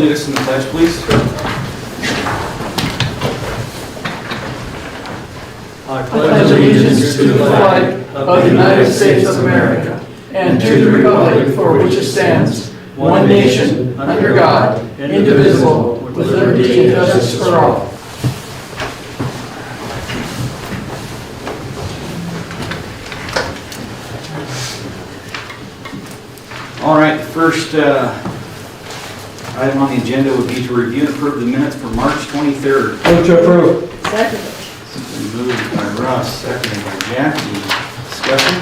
lead us in the pledge, please? I pledge allegiance to the flag of the United States of America and to the republic for which it stands, one nation, under God, indivisible, with liberty and justice for all. All right, the first item on the agenda would be to review and approve the minutes for March 23rd. Move to approve. Second. Moved by Russ, seconded by Jackie. Discussion?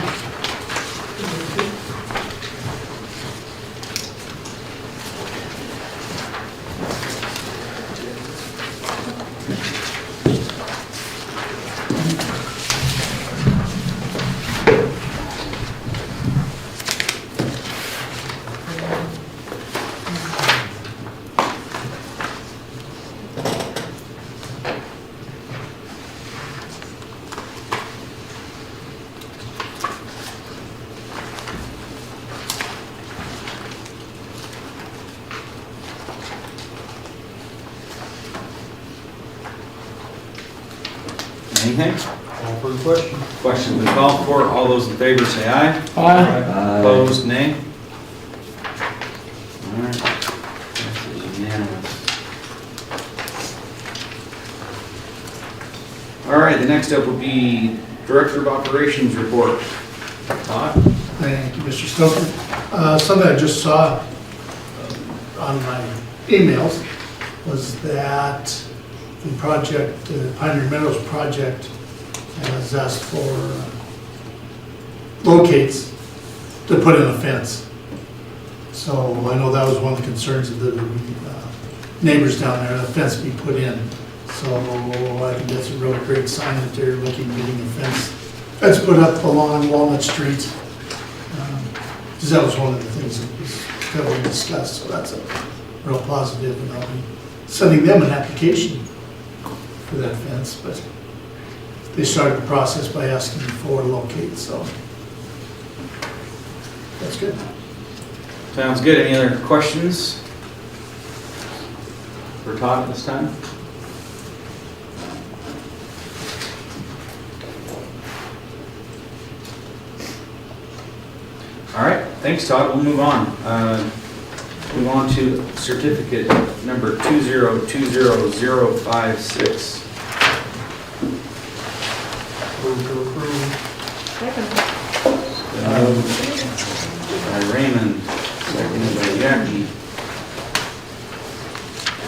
Anything? Call for the question. Question been called for. All those in favor say aye. Aye. Opposed, nay. All right. This is unanimous. All right, the next up will be Director of Operations report. Todd? Thank you, Mr. Stoker. Something I just saw on my emails was that the project, the Pioneer Meadows project, has asked for locates to put in a fence. So I know that was one of the concerns of the neighbors down there, the fence be put in. So I think that's a really great sign that they're looking at getting a fence put up along Walnut Street. Because that was one of the things that was heavily discussed, so that's a real positive, and I'll be sending them an application for that fence, but they started the process by asking for a locate, so that's good. Sounds good. Any other questions for Todd at this time? All right, thanks, Todd. We'll move on. Move on to certificate number 2020056. Move to approve. Second. By Raymond, seconded by Jackie.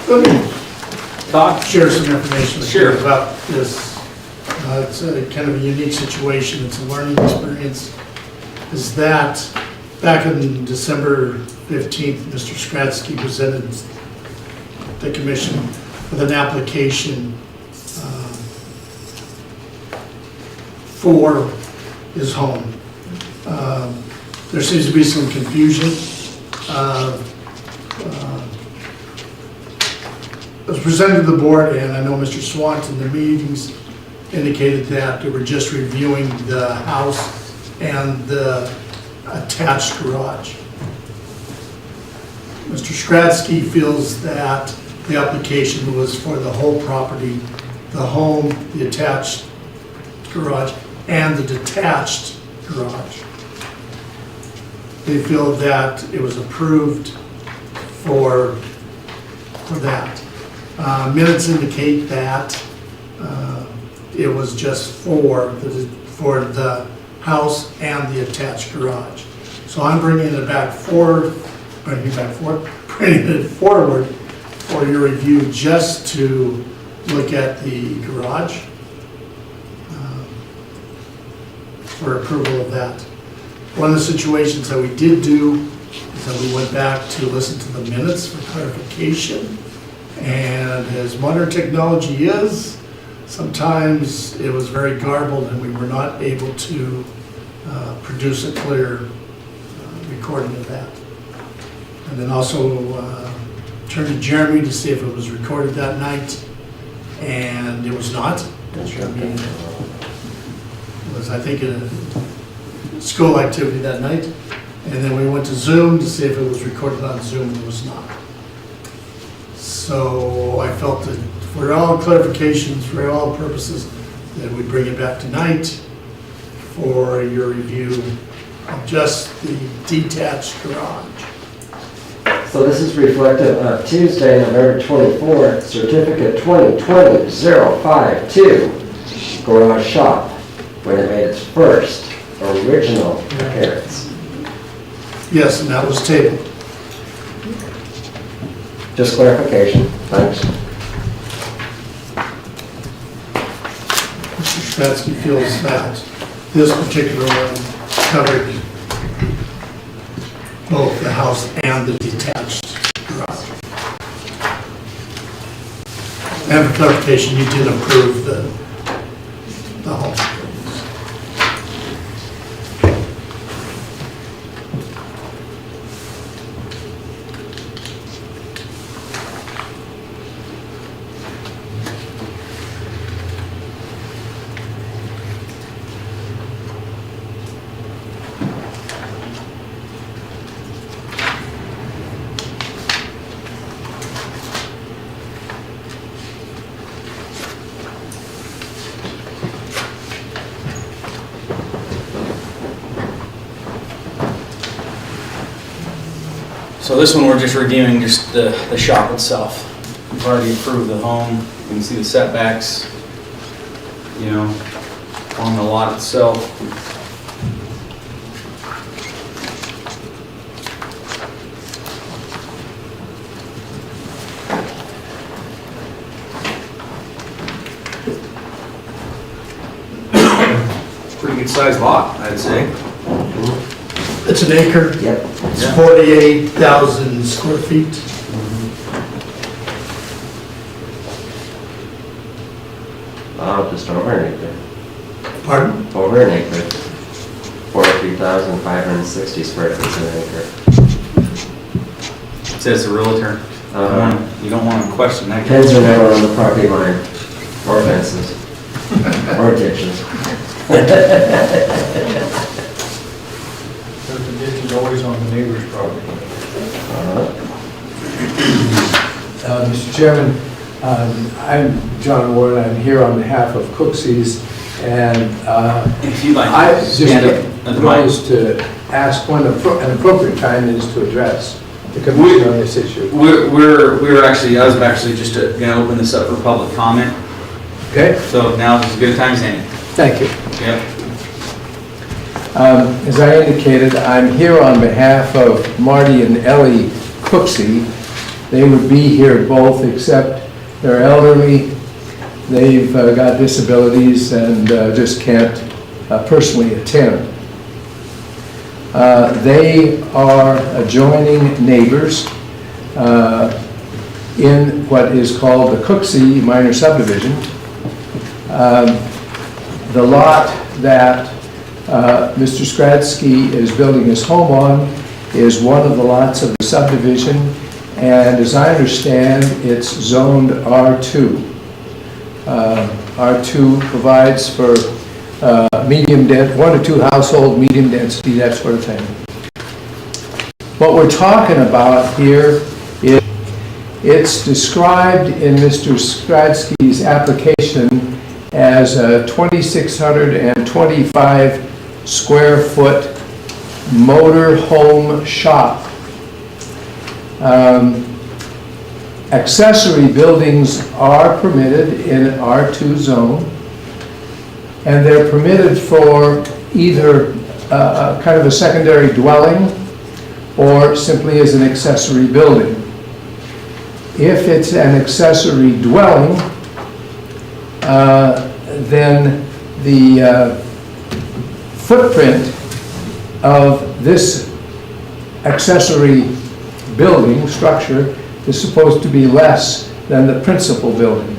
Let me Todd? share some information with Sure. you about this. It's a kind of a unique situation, it's a learning experience. Is that back in December 15th, Mr. Skradsky presented the commission with an application for his home. There seems to be some confusion. It was presented to the board, and I know Mr. Swant in the meetings indicated that they were just reviewing the house and the attached garage. Mr. Skradsky feels that the application was for the whole property, the home, the attached garage, and the detached garage. They feel that it was approved for that. Minutes indicate that it was just for the house and the attached garage. So I'm bringing it forward for your review, just to look at the garage for approval of that. One of the situations that we did do is that we went back to listen to the minutes for clarification. And as modern technology is, sometimes it was very garbled and we were not able to produce a clear recording of that. And then also turned to Jeremy to see if it was recorded that night, and it was not. Jeremy was, I think, in a school activity that night. And then we went to Zoom to see if it was recorded on Zoom, and it was not. So I felt that for all clarifications, for all purposes, that we bring it back tonight for your review of just the detached garage. So this is reflective of Tuesday, November 24th, certificate 2020-052, garage shop, when it made its first original appearance. Yes, and that was tabled. Just clarification, thanks. Mr. Stratsky feels that this particular one covered both the house and the detached garage. And for clarification, you did approve the home. So this one, we're just reviewing just the shop itself. We've already approved the home. You can see the setbacks, you know, on the lot itself. Pretty good sized lot, I'd say. It's an acre. Yep. It's 48,000 square feet. Just over an acre. Pardon? Over an acre. 43,560 square feet an acre. It says the realtor. You don't want to question that. Pins are never on the property line, or fences, or ditches. The ditch is always on the neighbor's property. Mr. Chairman, I'm John Ward. I'm here on behalf of Cooksey's, and If you'd like I to just stand up at the mic. propose to ask when an appropriate time is to address the commission on this issue. I was actually just gonna open this up for public comment, Okay? so now is as good a time as any. Thank you. Yep. As I indicated, I'm here on behalf of Marty and Ellie Cooksey. They would be here both, except they're elderly, they've got disabilities, and just can't personally attend. They are adjoining neighbors in what is called the Cooksey Minor Subdivision. The lot that Mr. Stratsky is building his home on is one of the lots of the subdivision, and as I understand, it's zoned R2. R2 provides for one or two household, medium density, that sort of thing. What we're talking about here is, it's described in Mr. Stratsky's application as a 2,625 square foot motor home shop. Accessory buildings are permitted in R2 zone, and they're permitted for either kind of a secondary dwelling or simply as an accessory building. If it's an accessory dwelling, then the footprint of this accessory building structure is supposed to be less than the principal building.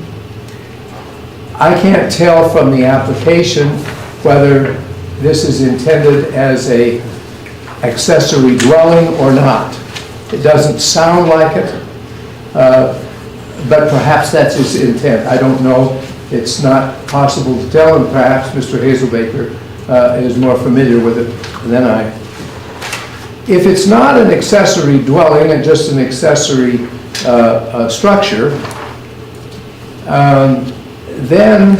I can't tell from the application whether this is intended as a accessory dwelling or not. It doesn't sound like it, but perhaps that's his intent. I don't know. It's not possible to tell, and perhaps Mr. Hazelbaker is more familiar with it than I. If it's not an accessory dwelling and just an accessory structure, then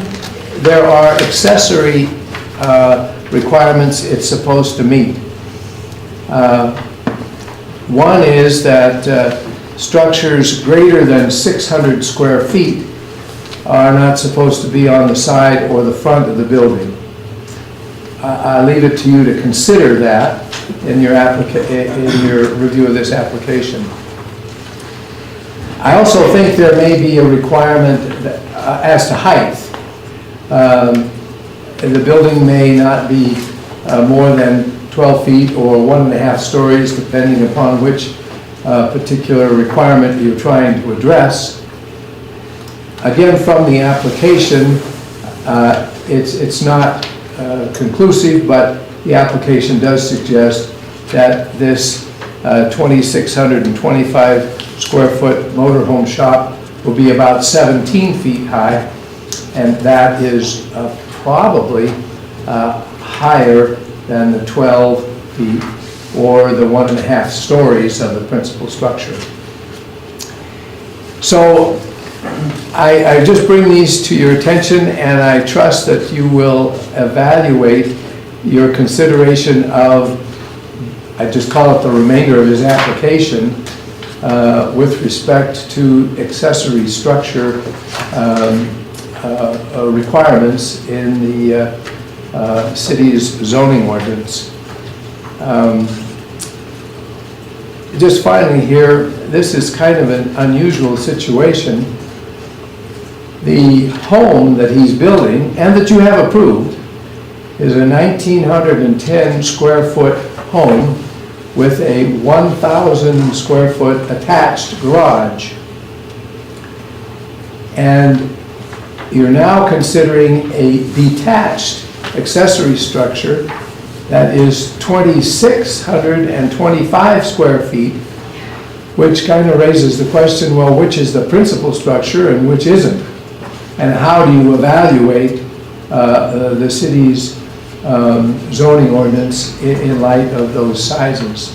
there are accessory requirements it's supposed to meet. One is that structures greater than 600 square feet are not supposed to be on the side or the front of the building. I leave it to you to consider that in your review of this application. I also think there may be a requirement as to height. The building may not be more than 12 feet or 1.5 stories, depending upon which particular requirement you're trying to address. Again, from the application, it's not conclusive, but the application does suggest that this 2,625 square foot motorhome shop will be about 17 feet high, and that is probably higher than the 12 feet or the 1.5 stories of the principal structure. So I just bring these to your attention, and I trust that you will evaluate your consideration of, I just call it the remainder of his application, with respect to accessory structure requirements in the city's zoning ordinance. Just finally here, this is kind of an unusual situation. The home that he's building, and that you have approved, is a 1,910 square foot home with a 1,000 square foot attached garage. And you're now considering a detached accessory structure that is 2,625 square feet, which kind of raises the question, well, which is the principal structure and which isn't? And how do you evaluate the city's zoning ordinance in light of those sizes?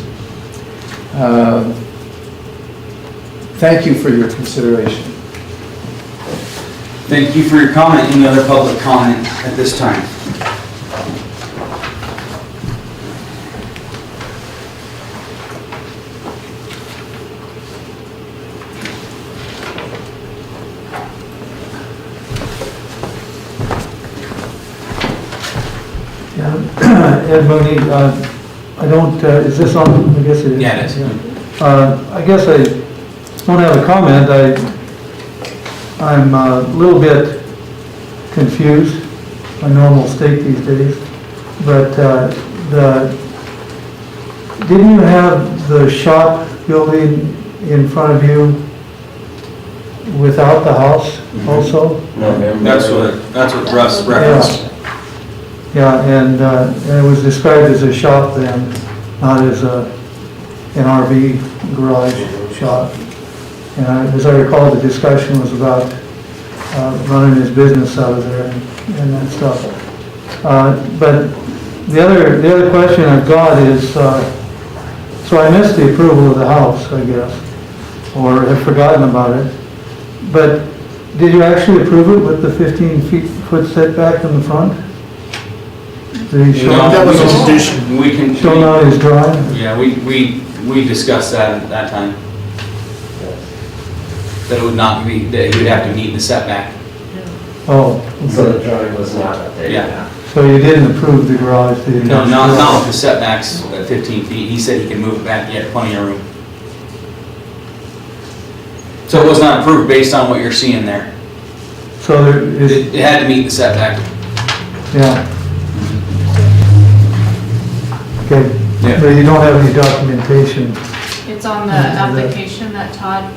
Thank you for your consideration. Thank you for your comment. Any other public comment at this time? Ed Mooney, I don't, is this on, I guess it is. Yeah, it is. I guess I don't have a comment. I'm a little bit confused, my normal state these days, but didn't you have the shop building in front of you without the house also? That's what Russ referenced. Yeah, and it was described as a shop then, not as an RV garage shop. And as I recall, the discussion was about running his business out of there and that stuff. But the other question I've got is, so I missed the approval of the house, I guess, or have forgotten about it. But did you actually approve it with the 15-foot setback in the front? Did he show That was a condition. We can. shown on his drawing? Yeah, we discussed that at that time. That it would not be, that he would have to meet the setback. Oh, So the drawing was not updated. Yeah. so you didn't approve the garage? the No, attached not garage? with the setbacks at 15 feet. He said he can move it back, he had plenty of room. So it was not approved based on what you're seeing there. So there is, It had to meet the setback. yeah. Okay, Yeah. but you don't have any documentation? It's on the application that Todd,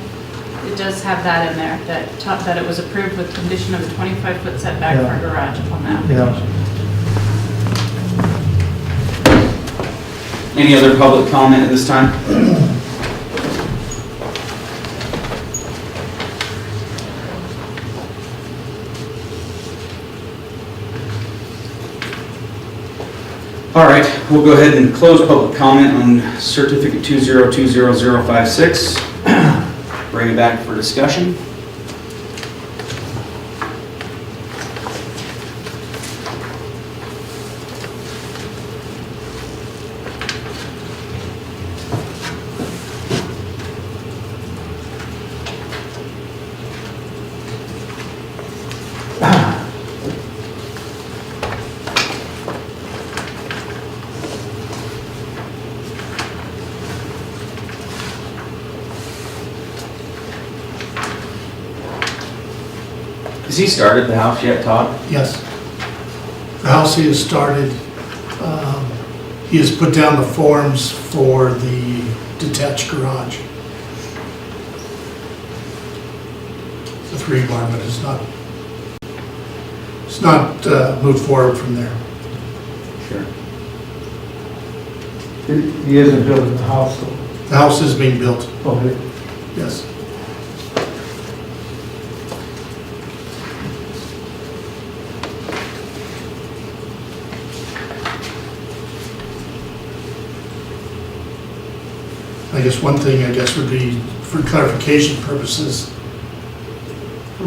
it does have that in there, that it was approved with condition of a 25-foot setback Yeah. for garage on the Yeah. application. Any other public comment at this time? All right, we'll go ahead and close public comment on certificate 2020056. bring it back for discussion. Has he started the house yet, Todd? Yes. The house he has started, he has put down the forms for the detached garage. The 3-bar, but it's not moved forward from there. Sure. He isn't building the house though. The house is being built, Okay. yes. I guess one thing, would be for clarification purposes,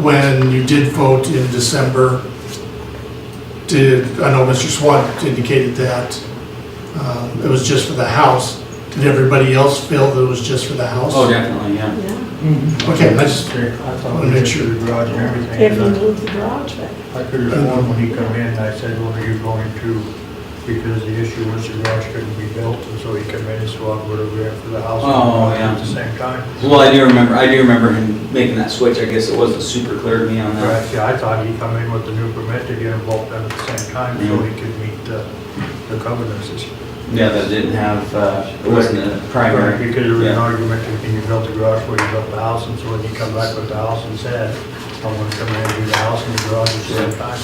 when you did vote in December, I know Mr. Swan indicated that it was just for the house. Did everybody else feel that it was just for the house? Oh, definitely, yeah. Okay, I just I thought wanna we make should sure. do the garage and everything. If you move the garage back. I could have sworn when he come in, I said, well, are you going to, because the issue was the garage couldn't be built, and so he come in and swap whatever we have for the house. Oh, yeah. At the same time. Well, I do remember him making that switch. I guess it wasn't super clear to me on that. Actually, I thought he come in with the new permit to get them both done at the same time, so he could meet the covenants. Yeah, that didn't have, it wasn't a primary. Because there was an Yeah. argument, can you build the garage before you built the house, and so when he come back with the house and said, I want to come in and do the house and the garage at the same time.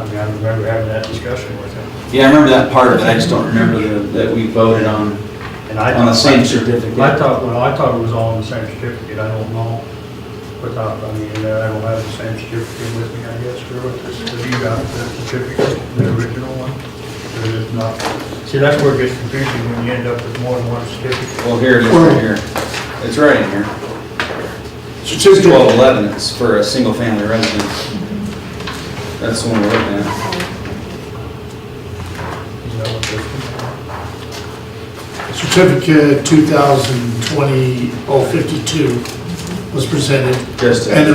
I mean, I remember having that discussion with him. Yeah, I remember that part of it. I just don't remember that we voted on the same certificate. I thought it was all on the same certificate, I don't know. But I don't have the same certificate with me, I guess, or with this, have you got the certificate, the original one? Or is it not? See, that's where it gets confusing when you end up with more than one certificate. Well, here it is right here. It's right in here. It's Certificate, 1211. It's for a single family residence. That's the one we're looking at. Is that what this is? certificate 2020-052 was presented, Just and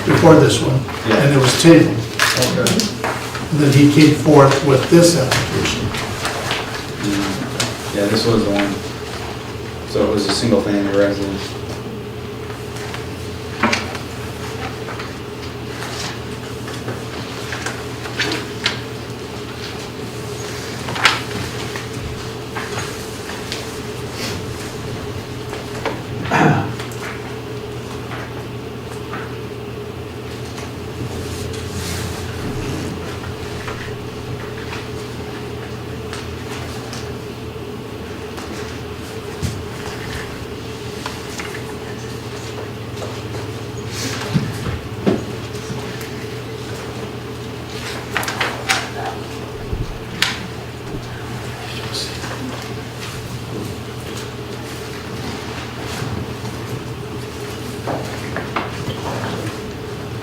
before this one, Yeah. and it was tabled. Okay. And then he came forth with this application. Yeah, this was the one. So it was a single family residence.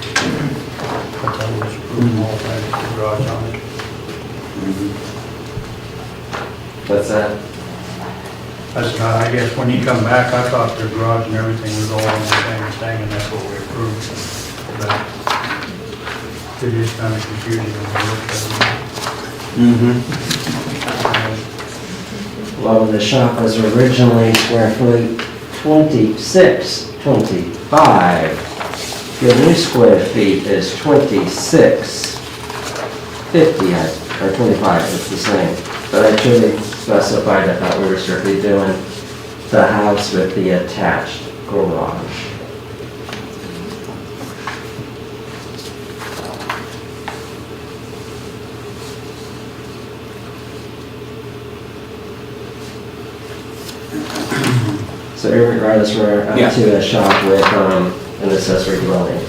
I thought it was approved all that, the garage on it. What's that? That's not, I guess when he come back, I thought the garage and everything was all on the same thing, and that's what we approved. But it is kind of confusing when you look at it. Well, the shop was originally square foot 2625. Your new square feet is 2650, or 25, it's the same. But I should have specified, I thought we were strictly doing the house with the attached garage. So regardless, we're up Yeah. to a shop with an accessory dwelling.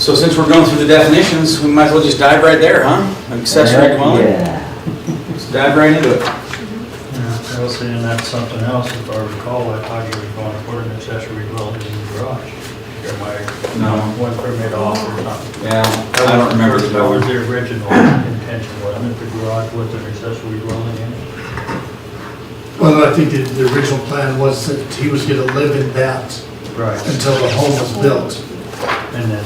So since we're going through the definitions, we might as well just dive right there, huh? Accessory dwelling? Yeah. Just dive right into it. Yeah, I was saying that's something else, if I recall, I thought you were going to put an accessory dwelling in the garage. Or my, No. one permit off or something. Yeah, I don't remember the That was dwelling. the original intention, wasn't it, the garage with an accessory dwelling in it? Well, I think the original plan was that he was gonna live in that Right. until the home was built, And then,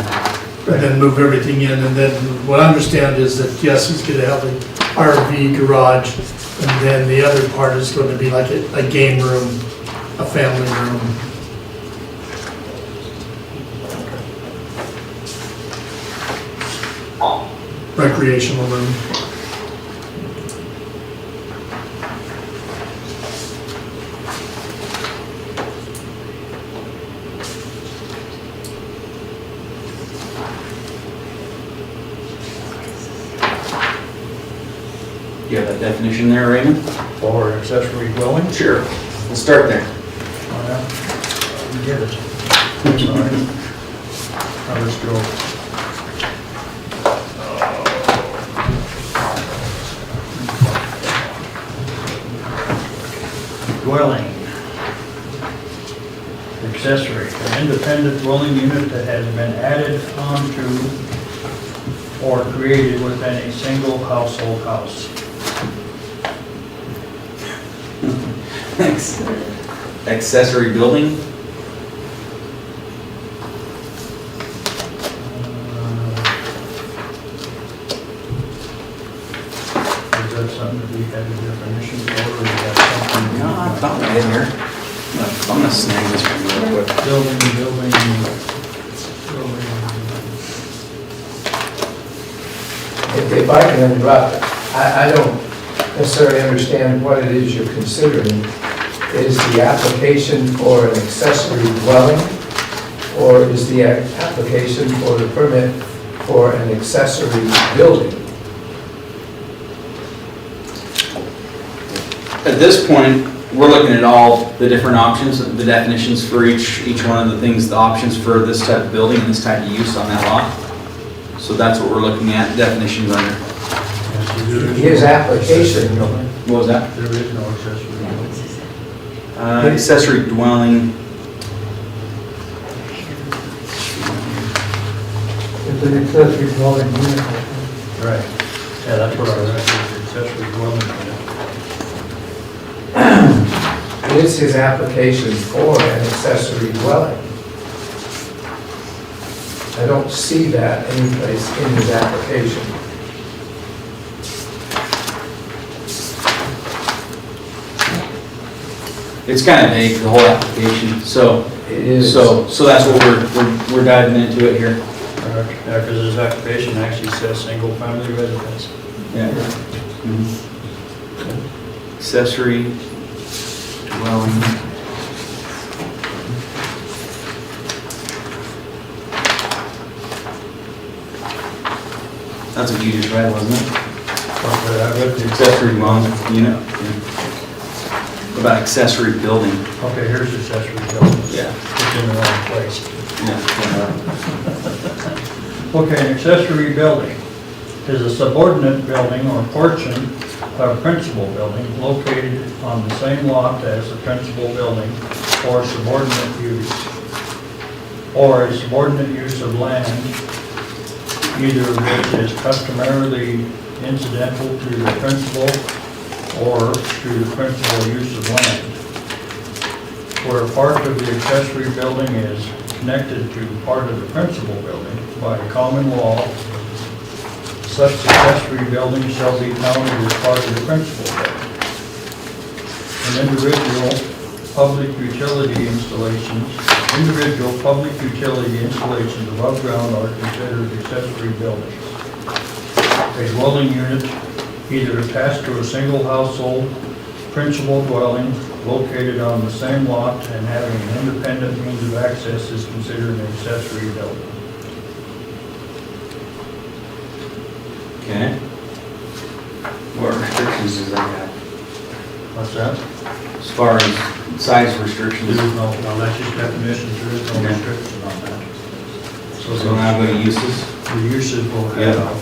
and then move everything in, and then what I understand is that, yes, he's gonna have an RV garage, and then the other part is gonna be like a game room, a family room. Recreational room. You have that definition there, Raymond? for an accessory dwelling? Sure. We'll start there. Oh, yeah. You get it. Sorry. Now let's go. Dwelling. Accessory, an independent dwelling unit that has been added onto or created within a single household house. Thanks. Accessory building? Is that something that we had a definition for, or is that something? No, I found it in here. I'm gonna snag this one real quick. Building. If I can interrupt, I don't necessarily understand what it is you're considering. Is the application for an accessory dwelling, or is the application for the permit for an accessory building? At this point, we're looking at all the different options, the definitions for each one of the things, the options for this type of building and this type of use on that lot. So that's what we're looking at, definitions under. His application, What was that? There is no accessory building. Accessory dwelling, It's an accessory dwelling unit. Right. Yeah, that's what I read, is accessory dwelling unit. is his application for an accessory dwelling? I don't see that anyplace in his application. it's kind of vague, the whole application, so, It is. so that's what we're diving into it here. Yeah, because his application actually says single-family residence. Yeah. Mhm. Accessory dwelling. That's what you just read, wasn't it? Okay, I read the, Accessory dwelling unit. Yeah. What about accessory building? okay, here's accessory building. Yeah. It's in the wrong place. Yeah. Okay, an accessory building is a subordinate building or portion of a principal building located on the same lot as the principal building or subordinate use, or a subordinate use of land, either of which is customarily incidental to the principal or to the principal use of land. Where a part of the accessory building is connected to part of the principal building by common law, such accessory building shall be counted as part of the principal building. An individual public utility installations above ground are considered accessory buildings. A dwelling unit either attached to a single household principal dwelling located on the same lot and having an independent means of access is considered an accessory building. Okay. What restrictions does that have? What's that? As far as size restrictions? There is no, that's just definitions, there is no Okay. restriction on that. So So now go to uses. The uses will Yeah. have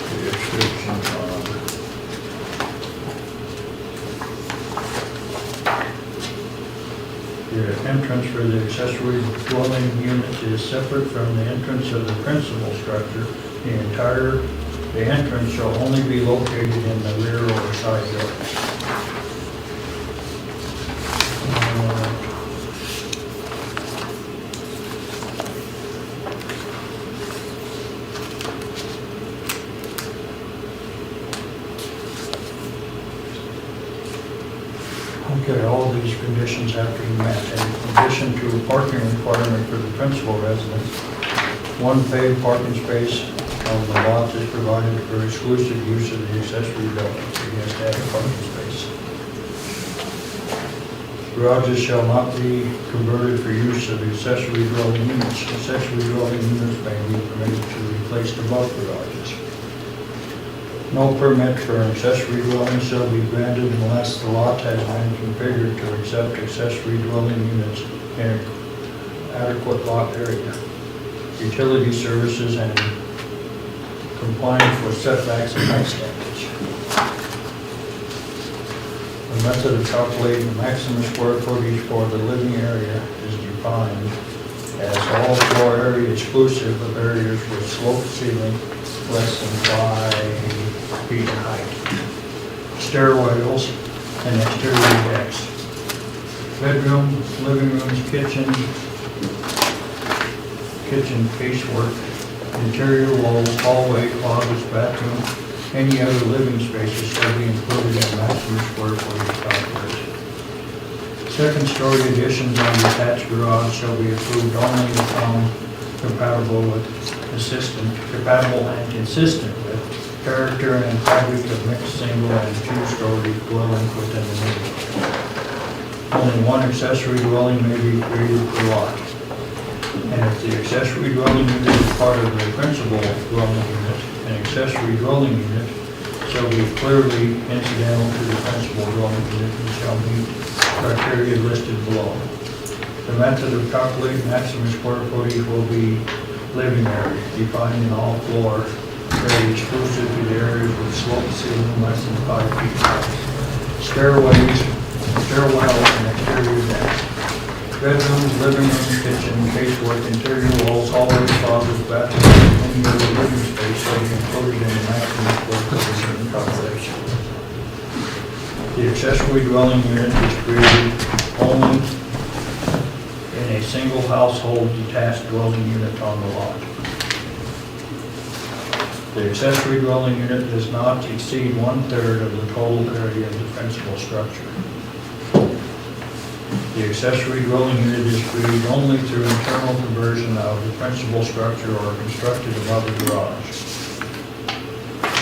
the restrictions on. The entrance for the accessory dwelling unit is separate from the entrance of the principal structure. The entrance shall only be located in the rear or side yards. Okay, all these conditions have to be met. In addition to a parking requirement for the principal residence, one paid parking space on the lot is provided for exclusive use of the accessory building. So you have to have a parking space. Garages shall not be converted for use of accessory dwelling units. Accessory dwelling units may be permitted to replace above garages. No permit for an accessory dwelling shall be granted unless the lot has been configured to accept accessory dwelling units in an adequate lot area, utility services, and compliance with setbacks and height standards. The method of calculating the maximum square footage for the living area is defined as all floor area exclusive of areas with sloped ceiling less than 5 feet in height, stairwells, and exterior decks. Bedroom, living rooms, kitchen casework, interior walls, hallway, closets, bathroom, any other living spaces shall be included in maximum square footage calculation. Second-story additions on detached garage shall be approved only if found compatible and consistent with character and fabric of mixed single and two-story dwellings within the neighborhood. Only one accessory dwelling may be created per lot. And if the accessory dwelling unit is part of the principal dwelling unit, an accessory dwelling unit shall be clearly incidental to the principal dwelling unit and shall meet criteria listed below. The method of calculating maximum square footage will be living area, defined in all floor area exclusive to the areas with sloped ceiling less than 5 feet high. Stairways, stairwells, and exterior decks. Bedrooms, living room, kitchen, casework, interior walls, hallways, closets, bathrooms, and any other living space shall be included in the maximum square footage calculation. The accessory dwelling unit is created only in a single household detached dwelling unit on the lot. The accessory dwelling unit does not exceed 1/3 of the total area of the principal structure. The accessory dwelling unit is created only through internal conversion of the principal structure or constructed above the garage.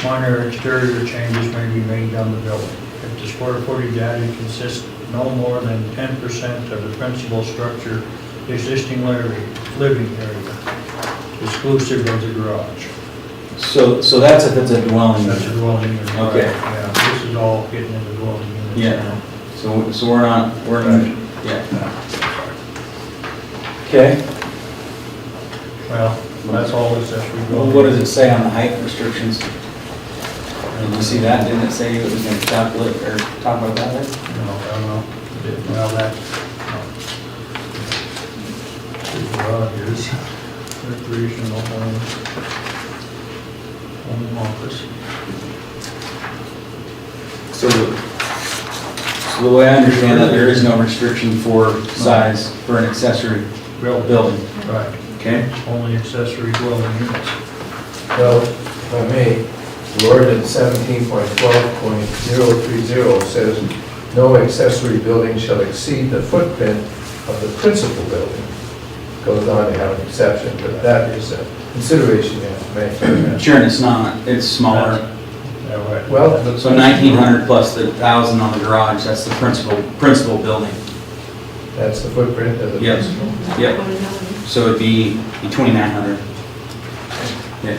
Minor exterior changes may be made on the building. If the square footage added consists no more than 10% of the principal structure existing living area, exclusive of the garage. So that's if it's a dwelling That's a unit. dwelling unit. right? Okay. Yeah, this is all getting into dwelling units. Yeah. now. So we're not, yeah. Okay. Well, that's all accessory Well, dwelling. what does it say on the height restrictions? Did you see that? Didn't it say it was gonna calculate or talk about that? No, I don't know. Well, that. The garages, recreational homes, home office. So the way I understand that, there is no restriction for size for an accessory building, Right, okay? only accessory dwelling units. Well, if I may, the ordinance 17.12.030 says, "No accessory building shall exceed the footprint of the principal building." Goes on to have an exception, but that is a consideration you have to make. Sure, and it's not, it's smaller. Yeah, right. Well, So 1,900 plus the 1,000 on the garage, that's the principal building. that's the footprint of the Yep. principal. Yep. So it'd be 2,900. Yeah.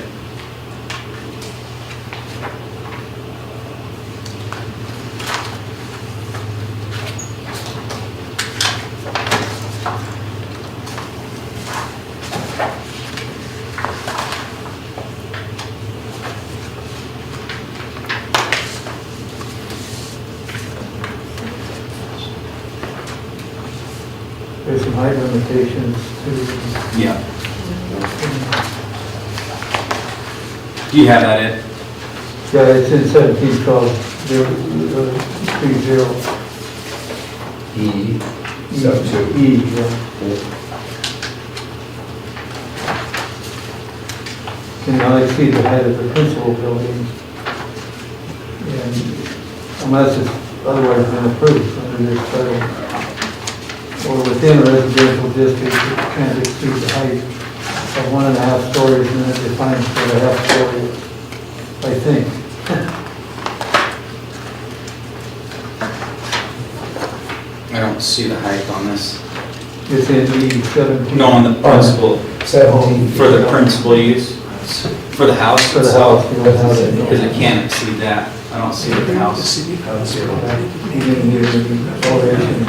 there's some height limitations to, Yeah. Do you have that, Ed? yeah, it's in 1712, 30. E, sub 2. E, yeah. Can only see the height of the principal buildings. And unless it's otherwise been approved under this title. Or within a residential district, it can't exceed the height of 1.5 stories, and it defines for a half story, I think. I don't see the height on this. It's in E 17. No, on the principal, 17. for the principal use, for the house For the itself, house, you don't have it. because it can't exceed that. I don't see the house. You didn't give any elevations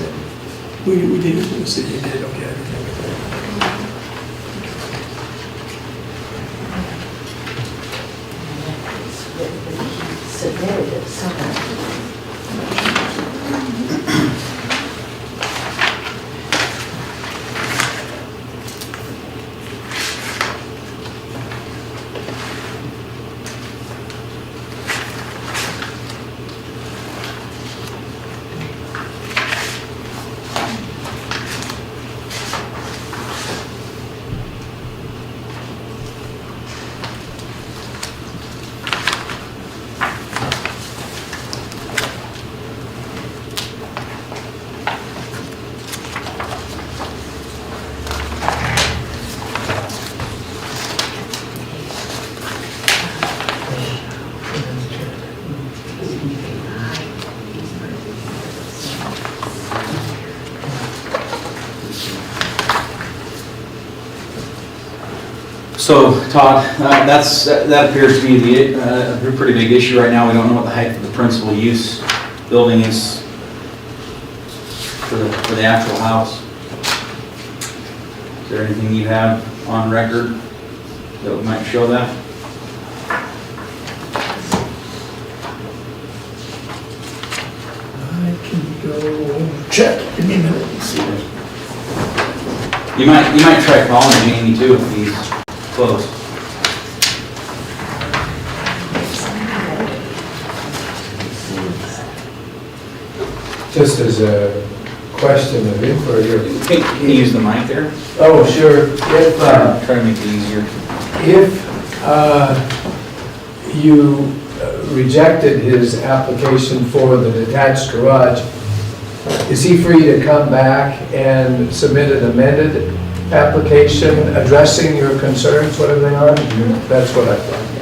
in. We did it in the city, did, okay. Submitted it somehow. So Todd, that appears to be a pretty big issue right now. We don't know what the height of the principal use building is for the actual house. Is there anything you have on record that might show that? I can go check, give me a minute and see. You might try calling Jamie too if he's close. Just as a question of inquiry, Can you use the mic there? oh, sure, if, Try to make it easier. if you rejected his application for the detached garage, is he free to come back and submit an amended application addressing your concerns, whatever they are? That's what I thought.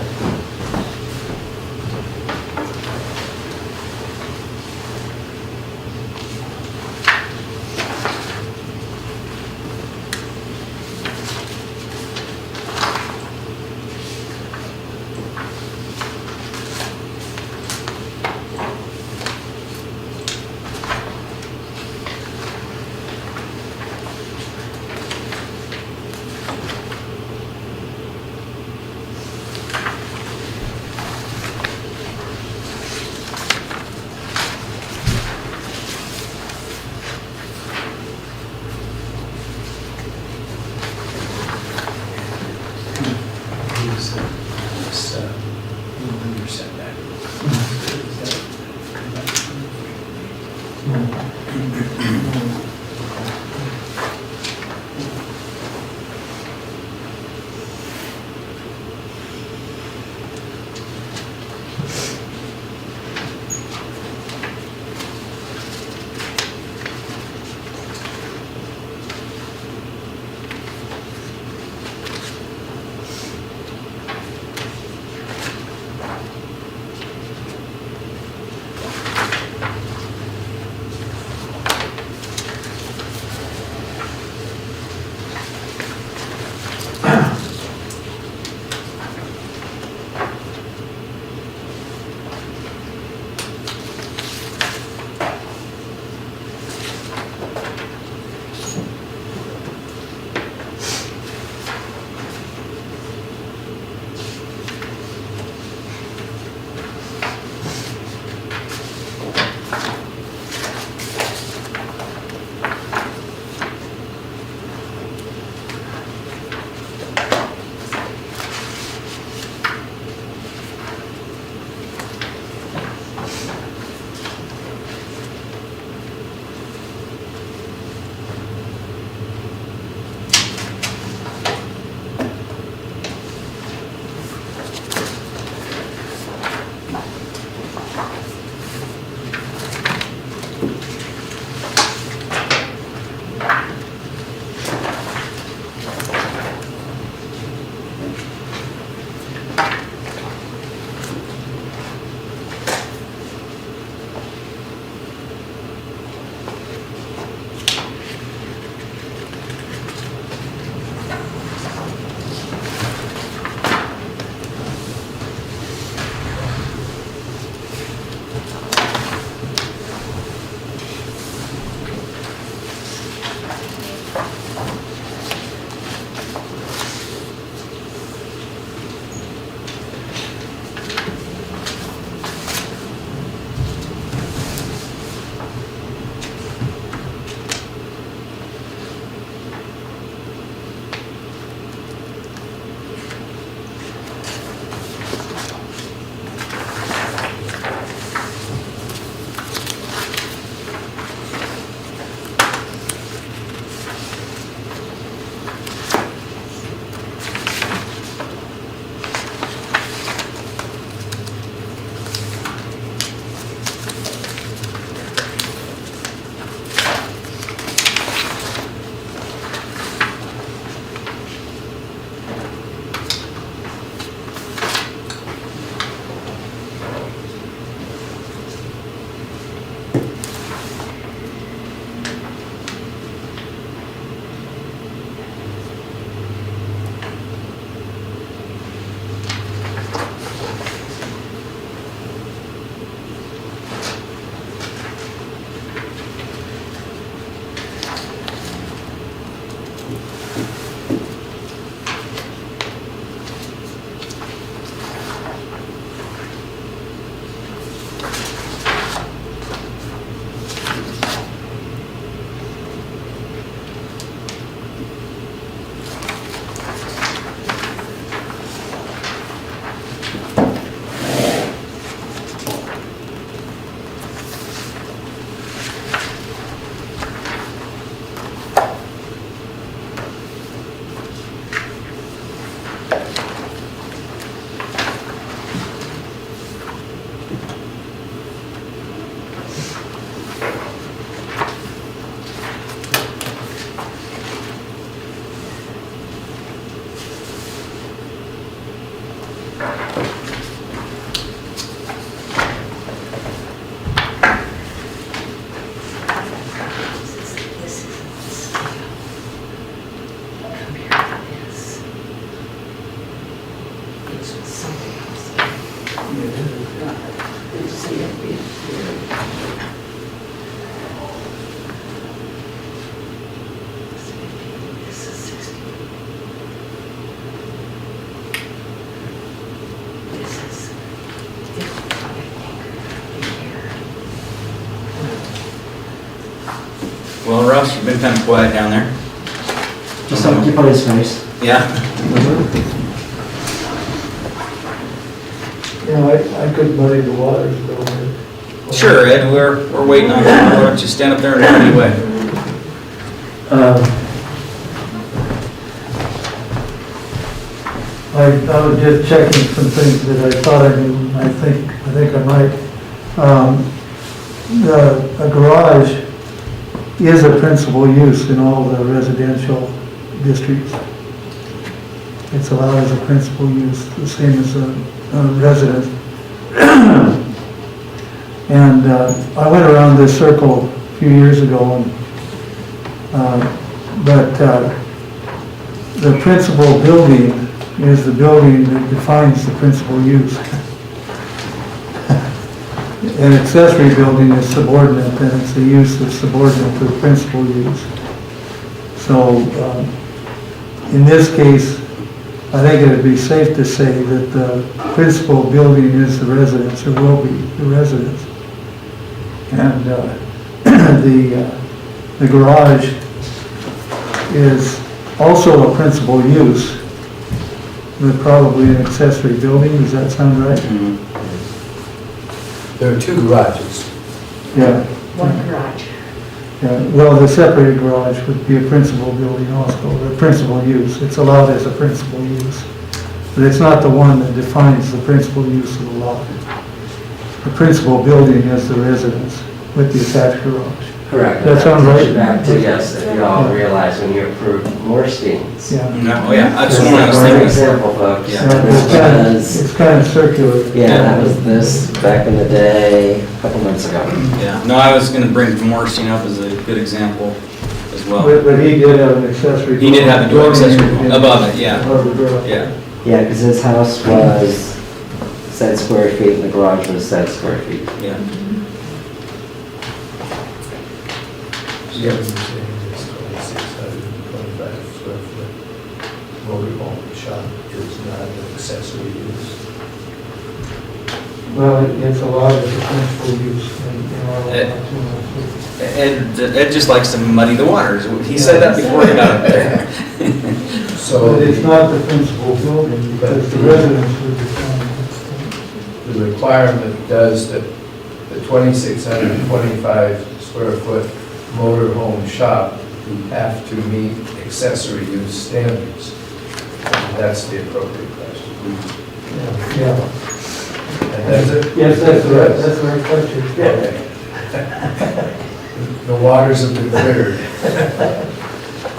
Well, Russ, you've been kind of quiet down there. Just don't keep on his face. Yeah? Yeah, I could muddy the waters a little bit. Sure, Ed, we're waiting on that. Why don't you stand up there and lead the way? I was just checking some things that I thought I knew, and I think I might. A garage is a principal use in all the residential districts. It's allowed as a principal use, the same as a residence. And I went around this circle a few years ago, and, but the principal building is the building that defines the principal use. An accessory building is subordinate, and it's a use that's subordinate to the principal use. So, in this case, I think it would be safe to say that the principal building is the residence, or will be the residence. And the garage is also a principal use, but probably an accessory building. Does that sound right? There are two garages. Yeah. One garage. Yeah, well, the separated garage would be a principal building also, the principal use. It's allowed as a principal use. But it's not the one that defines the principal use of the lot. The principal building is the residence with the attached garage. Correct. That sounds right? Back to, yes, if you all realize when you approved Morstein's. Yeah. No, oh yeah, that's Just the one I was for thinking. example, folks. Yeah. This It's kind of circular. was, yeah, that was this back in the day, a couple months ago. Yeah, no, I was gonna bring Morrison up as a good example as well. But he did have an accessory. He did have a dual accessory building above it, yeah. Above the garage. Yeah, Yeah, because his house was said square feet and the garage was said square feet. yeah. Yeah. It's 2,625 square foot motorhome shop is not an accessory use. Well, it's allowed as a principal use in our law. Ed just likes to muddy the waters. He said that before he got up there. So But it's not the principal building because the residence would define. the requirement does that the 2,625 square foot motorhome shop have to meet accessory use standards. That's the appropriate question. Yeah. And that's it? Yes, that's the right question. Okay. The waters have been cleared.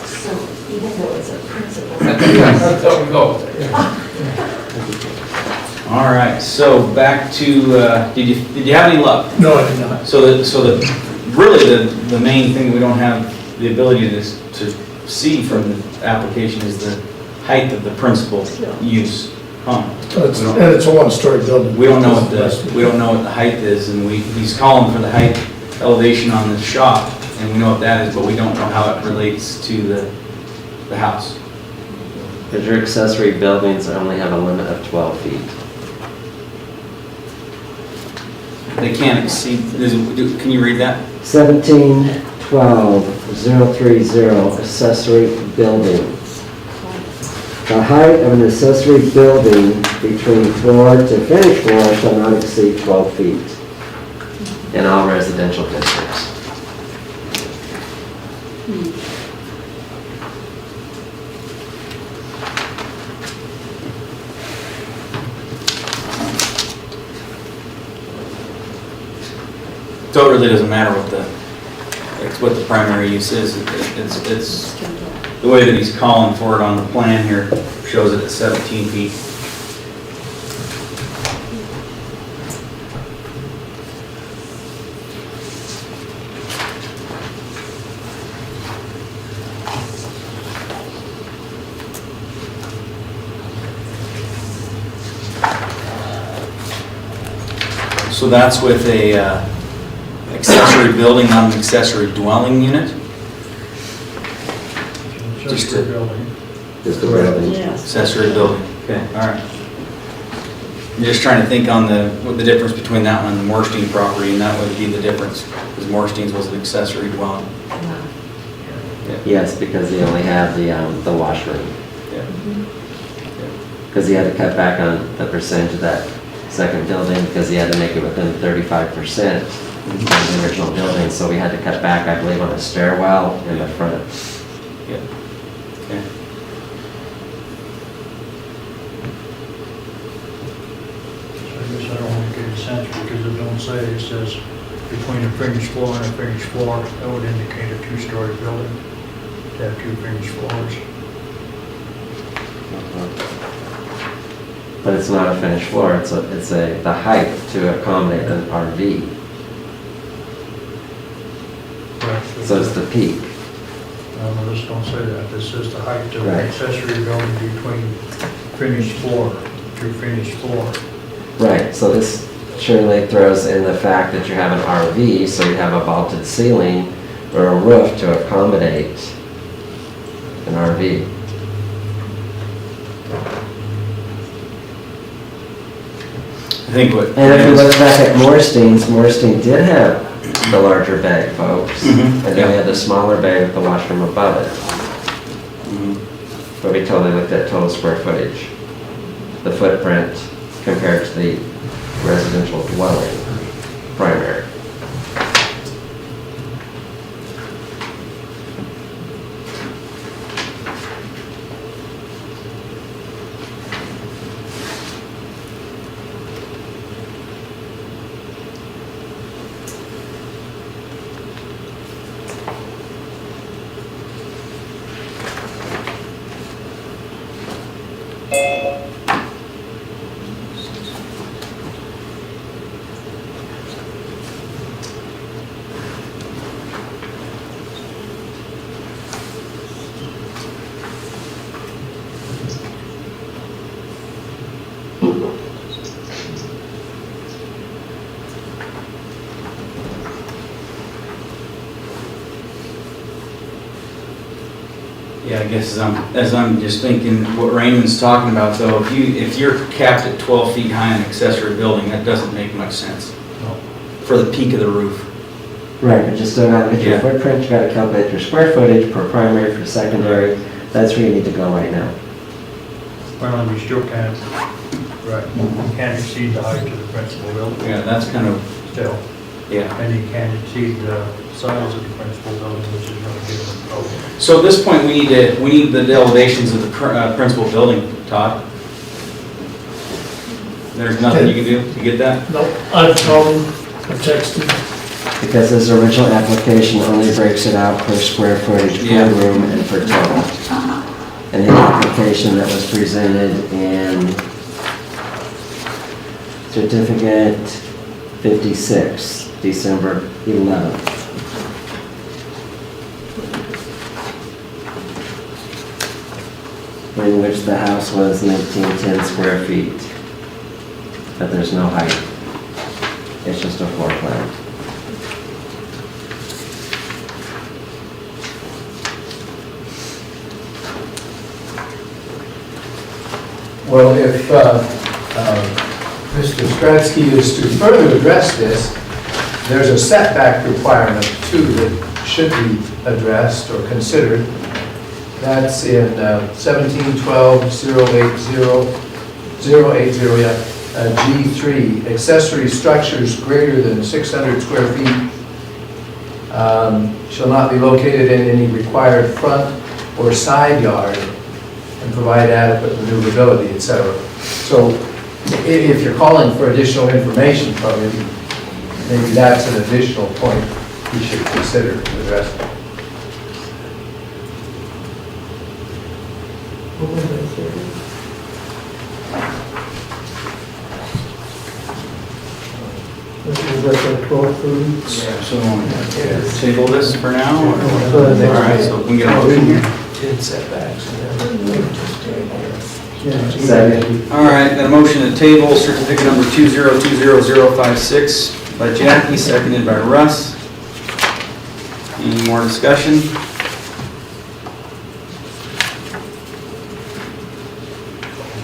So even though it's a principal. That's how we go. All right, so back to, did you have any luck? No, I did not. Really, the main thing we don't have the ability to see from the application is the height of the principal use. Huh? And it's a one-story building. We don't know what the height is, and he's calling for the height elevation on the shop, and we know what that is, but we don't know how it relates to the house. Because your accessory buildings only have a limit of 12 feet. They can't exceed, can you read that? 1712-030, accessory building. The height of an accessory building between floor to finished floor shall not exceed 12 feet in all residential districts. So it really doesn't matter what the primary use is. It's the way that he's calling for it on the plan here shows it at 17 feet. So that's with a accessory building, not an accessory dwelling unit? Just Accessory a- building. Just the building. Yes. Accessory building, okay, all right. I'm just trying to think on what the difference between that one and the Morstein property, and that would be the difference, because Morstein's was an accessory dwelling. Yes, because he only had the washroom. Yeah. Because he had to cut back on the percentage of that second building, because he had to make it within 35% of the original building, so we had to cut back, I believe, on a stairwell in the front. Yeah. Okay. So I guess I don't want to get a sense because it don't say, it says between a finished floor and a finished floor, that would indicate a two-story building to have two finished floors. But it's not a finished floor, it's the height to accommodate an RV, Correct. so it's the peak. No, this don't say that. This says the height of Right. an accessory building between finished floor to finished floor. Right, so this surely throws in the fact that you have an RV, so you have a vaulted ceiling or a roof to accommodate an RV. I think what. And if you look back at Morstein's, Morstein did have the larger bag, folks. Mhm, And then we had the smaller bag with the washroom above it. Mhm. But we totally looked at total square footage, the footprint compared to the residential dwelling, primary. Yeah, I guess as I'm just thinking, what Raymond's talking about though, if you're capped at 12 feet high in an accessory building, that doesn't make much sense. No. For the peak of the roof. Right, but you still gotta look at your Yeah. footprint, you gotta calculate your square footage per primary, for secondary. That's where you need to go right now. Well, you still can't, right, you can't exceed the height of the principal building Yeah, that's kind of, still. yeah. And you can't exceed the size of the principal building, which is going to give them trouble. So at this point, we need the elevations of the principal building, Todd. There's nothing you can do to get that? Nope, I've called him, I've texted him. Because his original application only breaks it out per square footage, per Yeah. room, and per total. And the application that was presented in certificate 56, December 11th. In which the house was 1910 square feet. But there's no height. It's just a floor plan. Well, if Mr. Stradsky is to further address this, there's a setback requirement too that should be addressed or considered. That's in 1712-080, G3, accessory structures greater than 600 square feet shall not be located in any required front or side yard and provide adequate maneuverability, etc. So if you're calling for additional information from him, maybe that's an additional point we should consider to address. This is at the 12:30. Yeah, so table this for now? or- So the next All right, so we can get a motion here. 10 setbacks and then Second. All right, got a motion to table certificate number 2020056 by Jackie, seconded by Russ. Any more discussion?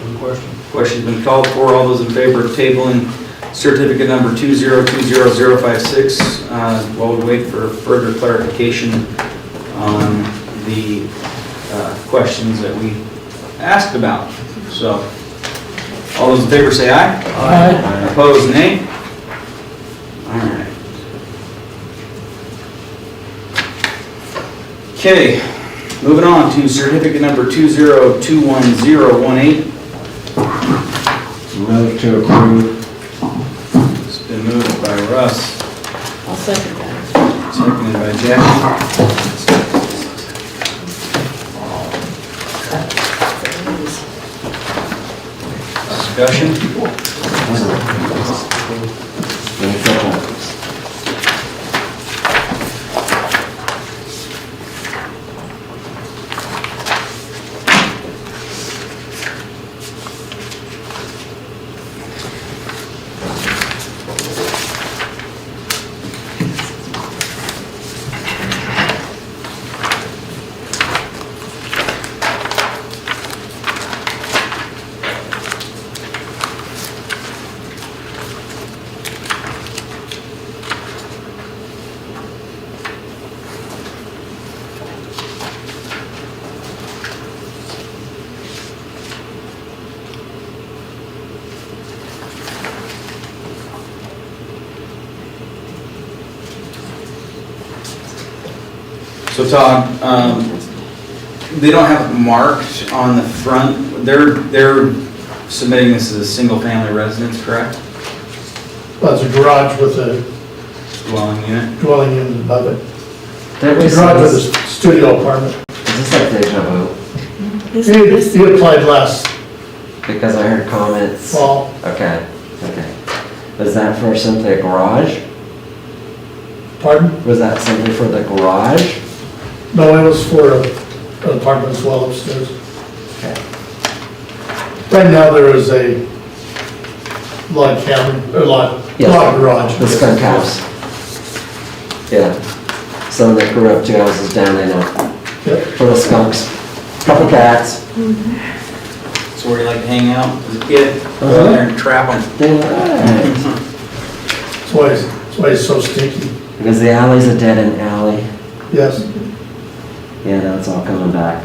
Good question. Question's been called for. All those in favor of tabling certificate number 2020056, while we wait for further clarification on the questions that we asked about. So, all those in favor say aye. Aye. Opposed, nay. All right. Okay, moving on to certificate number 2021018. Move to approve. It's been moved by Russ, I'll second that. seconded by Jackie. Discussion? So Todd, they don't have it marked on the front. They're submitting this as a single-family residence, correct? Well, it's a garage with a Dwelling unit. dwelling unit above it. Did we It's a garage with say a studio apartment. is this like deja vu? He applied last Because I heard comments. fall. Okay, okay. Was that for simply a garage? Pardon? Was that simply for the garage? No, it was for an apartment as well upstairs. Okay. Right now, there is a log cabin, or log Yes. garage. The skunk house. Yeah. Someone that grew up 2 houses down, I know. Yep. Full of skunks. Couple cats. So where you like to hang out as a kid? Go out there and trap them. That's why it's so stinky. Because the alley's a dead-end alley. Yes. Yeah, that's all coming back.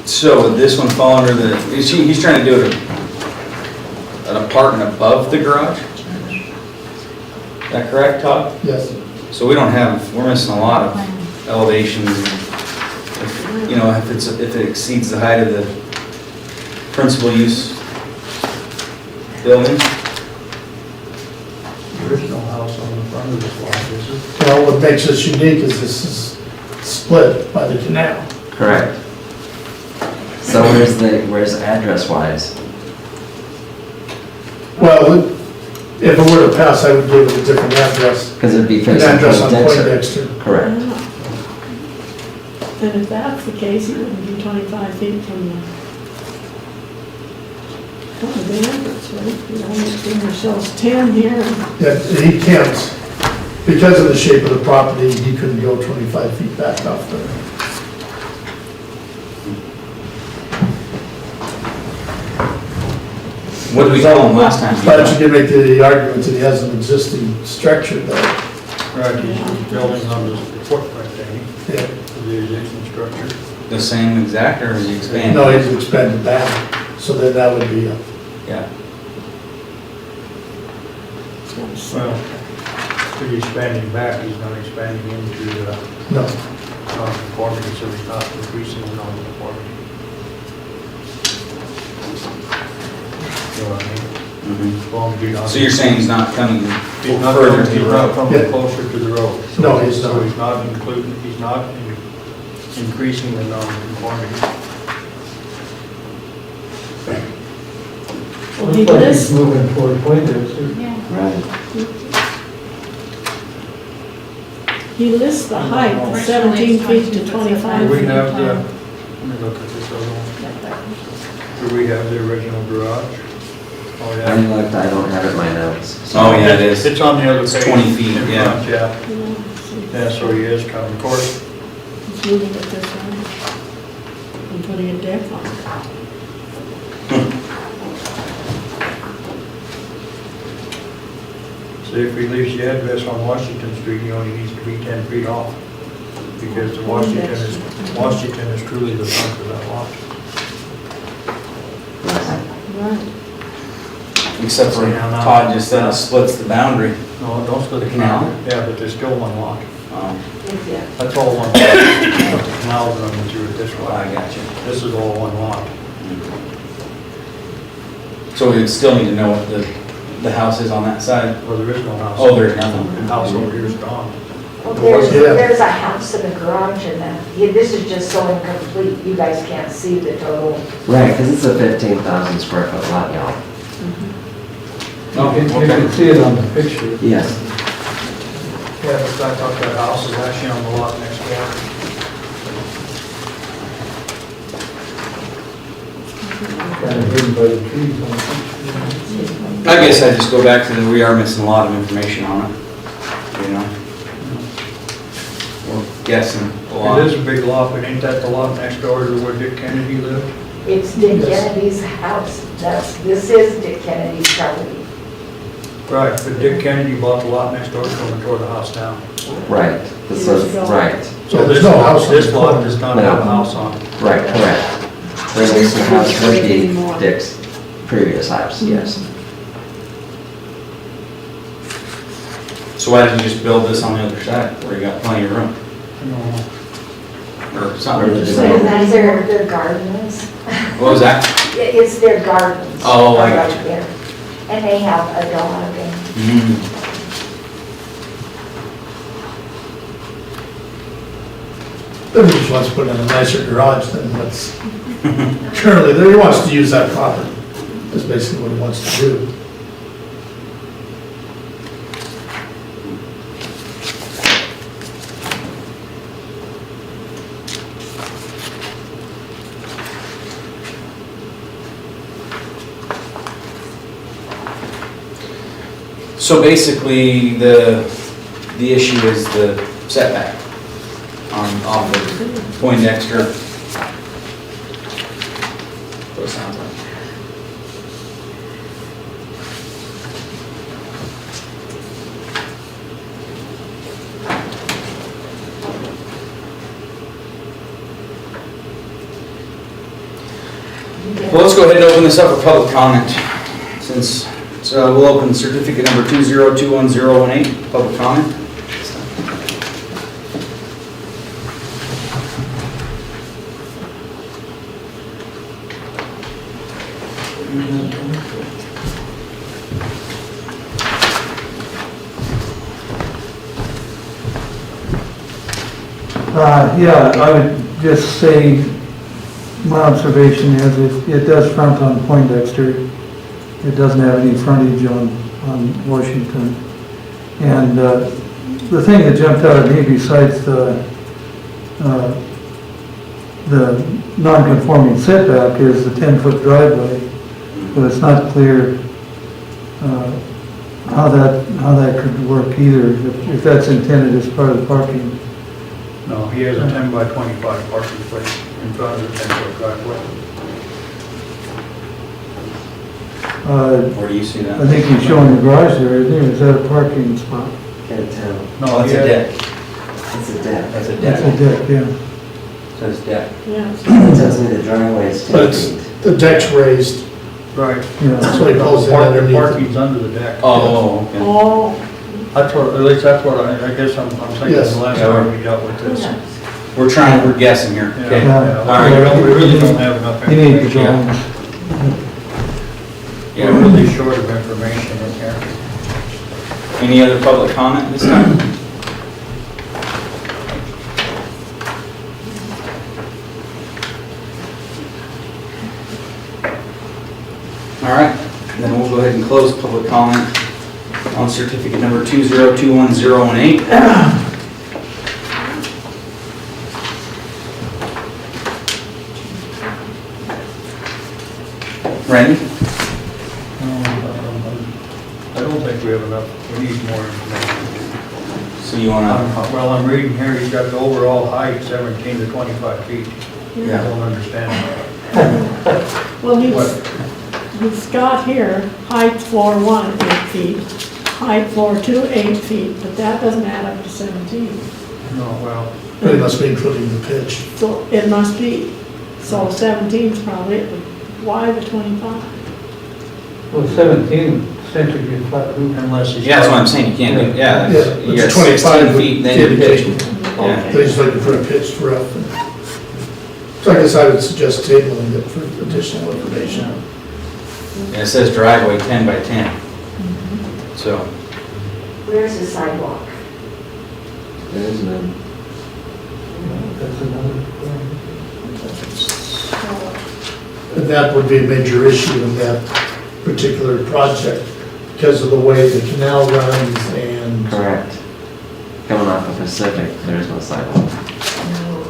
So would this one fall under the, he's trying to do an apartment above the garage? Is that correct, Todd? Yes. So we don't have, we're missing a lot of elevations. If, you know, if it exceeds the height of the principal use building. There is no house on the front of this lot, is it? Well, what makes this unique is this is split by the canal. Correct. So where's address-wise? Well, if it were to pass, I would give it a different address. Because it'd be An facing address on Poindexter. Poindexter. Correct. And if that's the case, you wouldn't be 25 feet from the entrance, right? You only give yourselves 10 here. Yeah, he can't, because of the shape of the property, he couldn't go 25 feet back off the, What did we tell him last time? but you can make the argument that he has an existing structure there. Right, he's building on the footprint, ain't he, Yeah. of the existing structure. The same exact, or is he expanding? No, he's expanded back, so then that would be, Yeah. Well, if he's expanding back, he's not expanding into the no. non-conformity, so he's not increasing the non-conformity. You know what I mean? Mhm. As long as you're not. So you're saying he's not coming He's not further coming, to the he's not road? coming Yeah. closer to the road. So No, he's So not. he's not including, he's not increasing the non-conformity. Well, he Looks like lists, he's moving toward Poindexter. Yeah. Right. he lists the height, of 17 feet to 25 Do we feet. have the, let me look at this other one. Do we have the original garage? Oh, I yeah. looked, I don't have it in my notes. Oh, yeah, it is. It's on the other It's page. 20 feet, in yeah. front, Yeah, yeah, so he is coming, of course, He's moving it this way and putting a deck on it. so if he leaves the address on Washington Street, he only needs to be 10 feet off. Because the Washington is truly the front of that lot. Right. Except for See, now that- Todd just said it splits the boundary. No, don't split The canal? Yeah, but there's still one lot. Yeah. That's all one lot. The canal's running through it this I way. got you. This is all one lot. So we would still need to know what the house is on that side. Well, there is no house. Oh, there's nothing. The house over here is gone. Well, Yeah. there's a house and a garage in that. Yeah, this is just so incomplete, you guys can't see the total. Right, because it's a 15,000 square foot lot, y'all. Oh, You can okay. see it on the picture. Yes. Yeah, but I thought that house is actually on the lot next door. Kind of hidden by the trees on the picture. I guess I just go back to the, we are missing a lot of information on it, you know? We're guessing a lot. It is a big lot, but ain't that the lot next door to where Dick Kennedy lived? It's Dick Kennedy's house. This is Dick Kennedy's property. Right, but Dick Kennedy bought the lot next door to him and tore the house down. Right. This is, right, So there's no house on This the lot corner. does not have a house on it. right, correct. There is the house would be Dick's previous house, yes. So why didn't you just build this on the other side where you got plenty of room or something? Or the So that's their gardens. What was that? It's their gardens. Oh, I got right there. And they have a dog and Mm. Then he just wants to put in a nicer garage than what's currently there. He wants to use that property. That's basically what he wants to do. So basically, the issue is the setback off of Poindexter. What it sounds like. Well, let's go ahead and open this up for public comment, since, so we'll open certificate number 2021018, public comment. Yeah, I would just say, my observation is it does front on Poindexter. It doesn't have any frontage on Washington. And the thing that jumped out at me besides the non-conforming setback is the 10-foot driveway. But it's not clear how that could work either, if that's intended as part of the parking. No, he has a 10 by 25 parking place in front of the 10-foot driveway. Where do you see that? I think he's showing the garage there, isn't he? Is that a parking spot? Can't tell. No, that's a deck. It's a deck. That's a That's deck. a deck, yeah. Says deck. Yeah. It tells me the driveway is But 10 it's, feet. the deck's raised. Right. Yeah. So he pulls in underneath. Parking's under the deck. Oh, okay. Oh, That's what, at least that's what I guess I'm thinking Yes. the last Yeah, time we dealt with this. We're guessing here, Yeah, okay? yeah. All right. We really don't have enough You need the information. drawings. Yeah. We're really short of information in here. Any other public comment this time? All right, then we'll go ahead and close public comment on certificate number 2021018. Randy? I don't think we have enough, we need more information. So you wanna, Well, I'm reading here, he's got the overall height 17 to 25 feet. I yeah, don't understand that. Well, What? he's got here, height floor 1, 8 feet, height floor 2, 8 feet, but that doesn't add up to 17. No, well, But it must be including the pitch. So it must be, so 17 is probably, it, but why the 25? Well, 17, essentially, is flat roof. unless he's. yeah, that's what I'm saying, you can't do, yeah, Yeah, that's- you got it's 25 16 feet, then you pitch. Yeah. They just looking for a pitched roof. So I guess I would suggest tabling it for additional information. Yeah, it says driveway 10 by 10. So, Where's the sidewalk? There's none. That's another thing. And that would be a major issue in that particular project because of the way the canal runs and Correct. Coming off of Pacific, there is no sidewalk. No,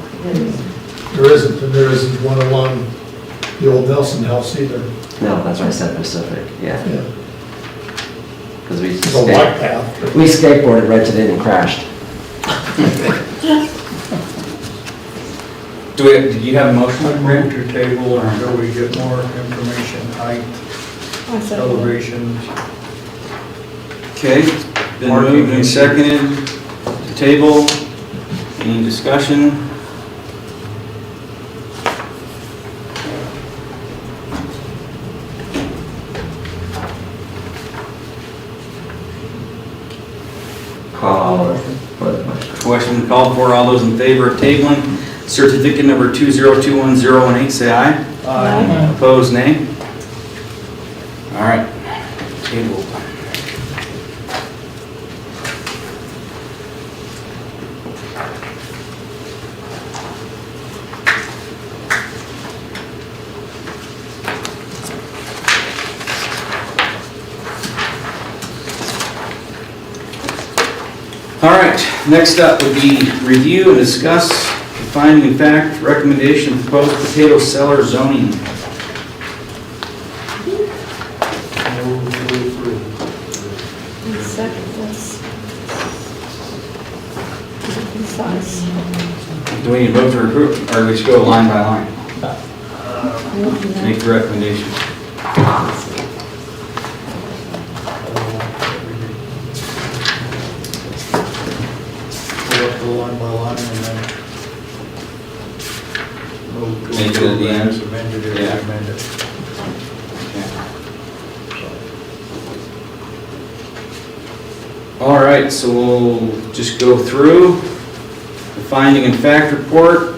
there isn't. and there isn't one along the old Nelson House either. No, that's why I said Pacific, yeah. Yeah, Because we it's a walk path. we skateboarded right to the end and crashed. did you have a motion? I move to table until we get more information, height, I said, elevations. Okay, been moved and seconded to table. Any discussion? Call for the question. Question called for. All those in favor of tabling certificate number 2021018, say aye. Aye. Opposed, nay. All right, tabled. All right, next up would be review and discuss the finding of fact, recommendation of proposed potato cellar zoning. second, that's concise. Do we need to vote to approve, or we should go line by line? Make the recommendation. Go up to line by line and then. move to Make it at the end. as amended or Yeah. amended. All right, so we'll just go through the finding and fact report.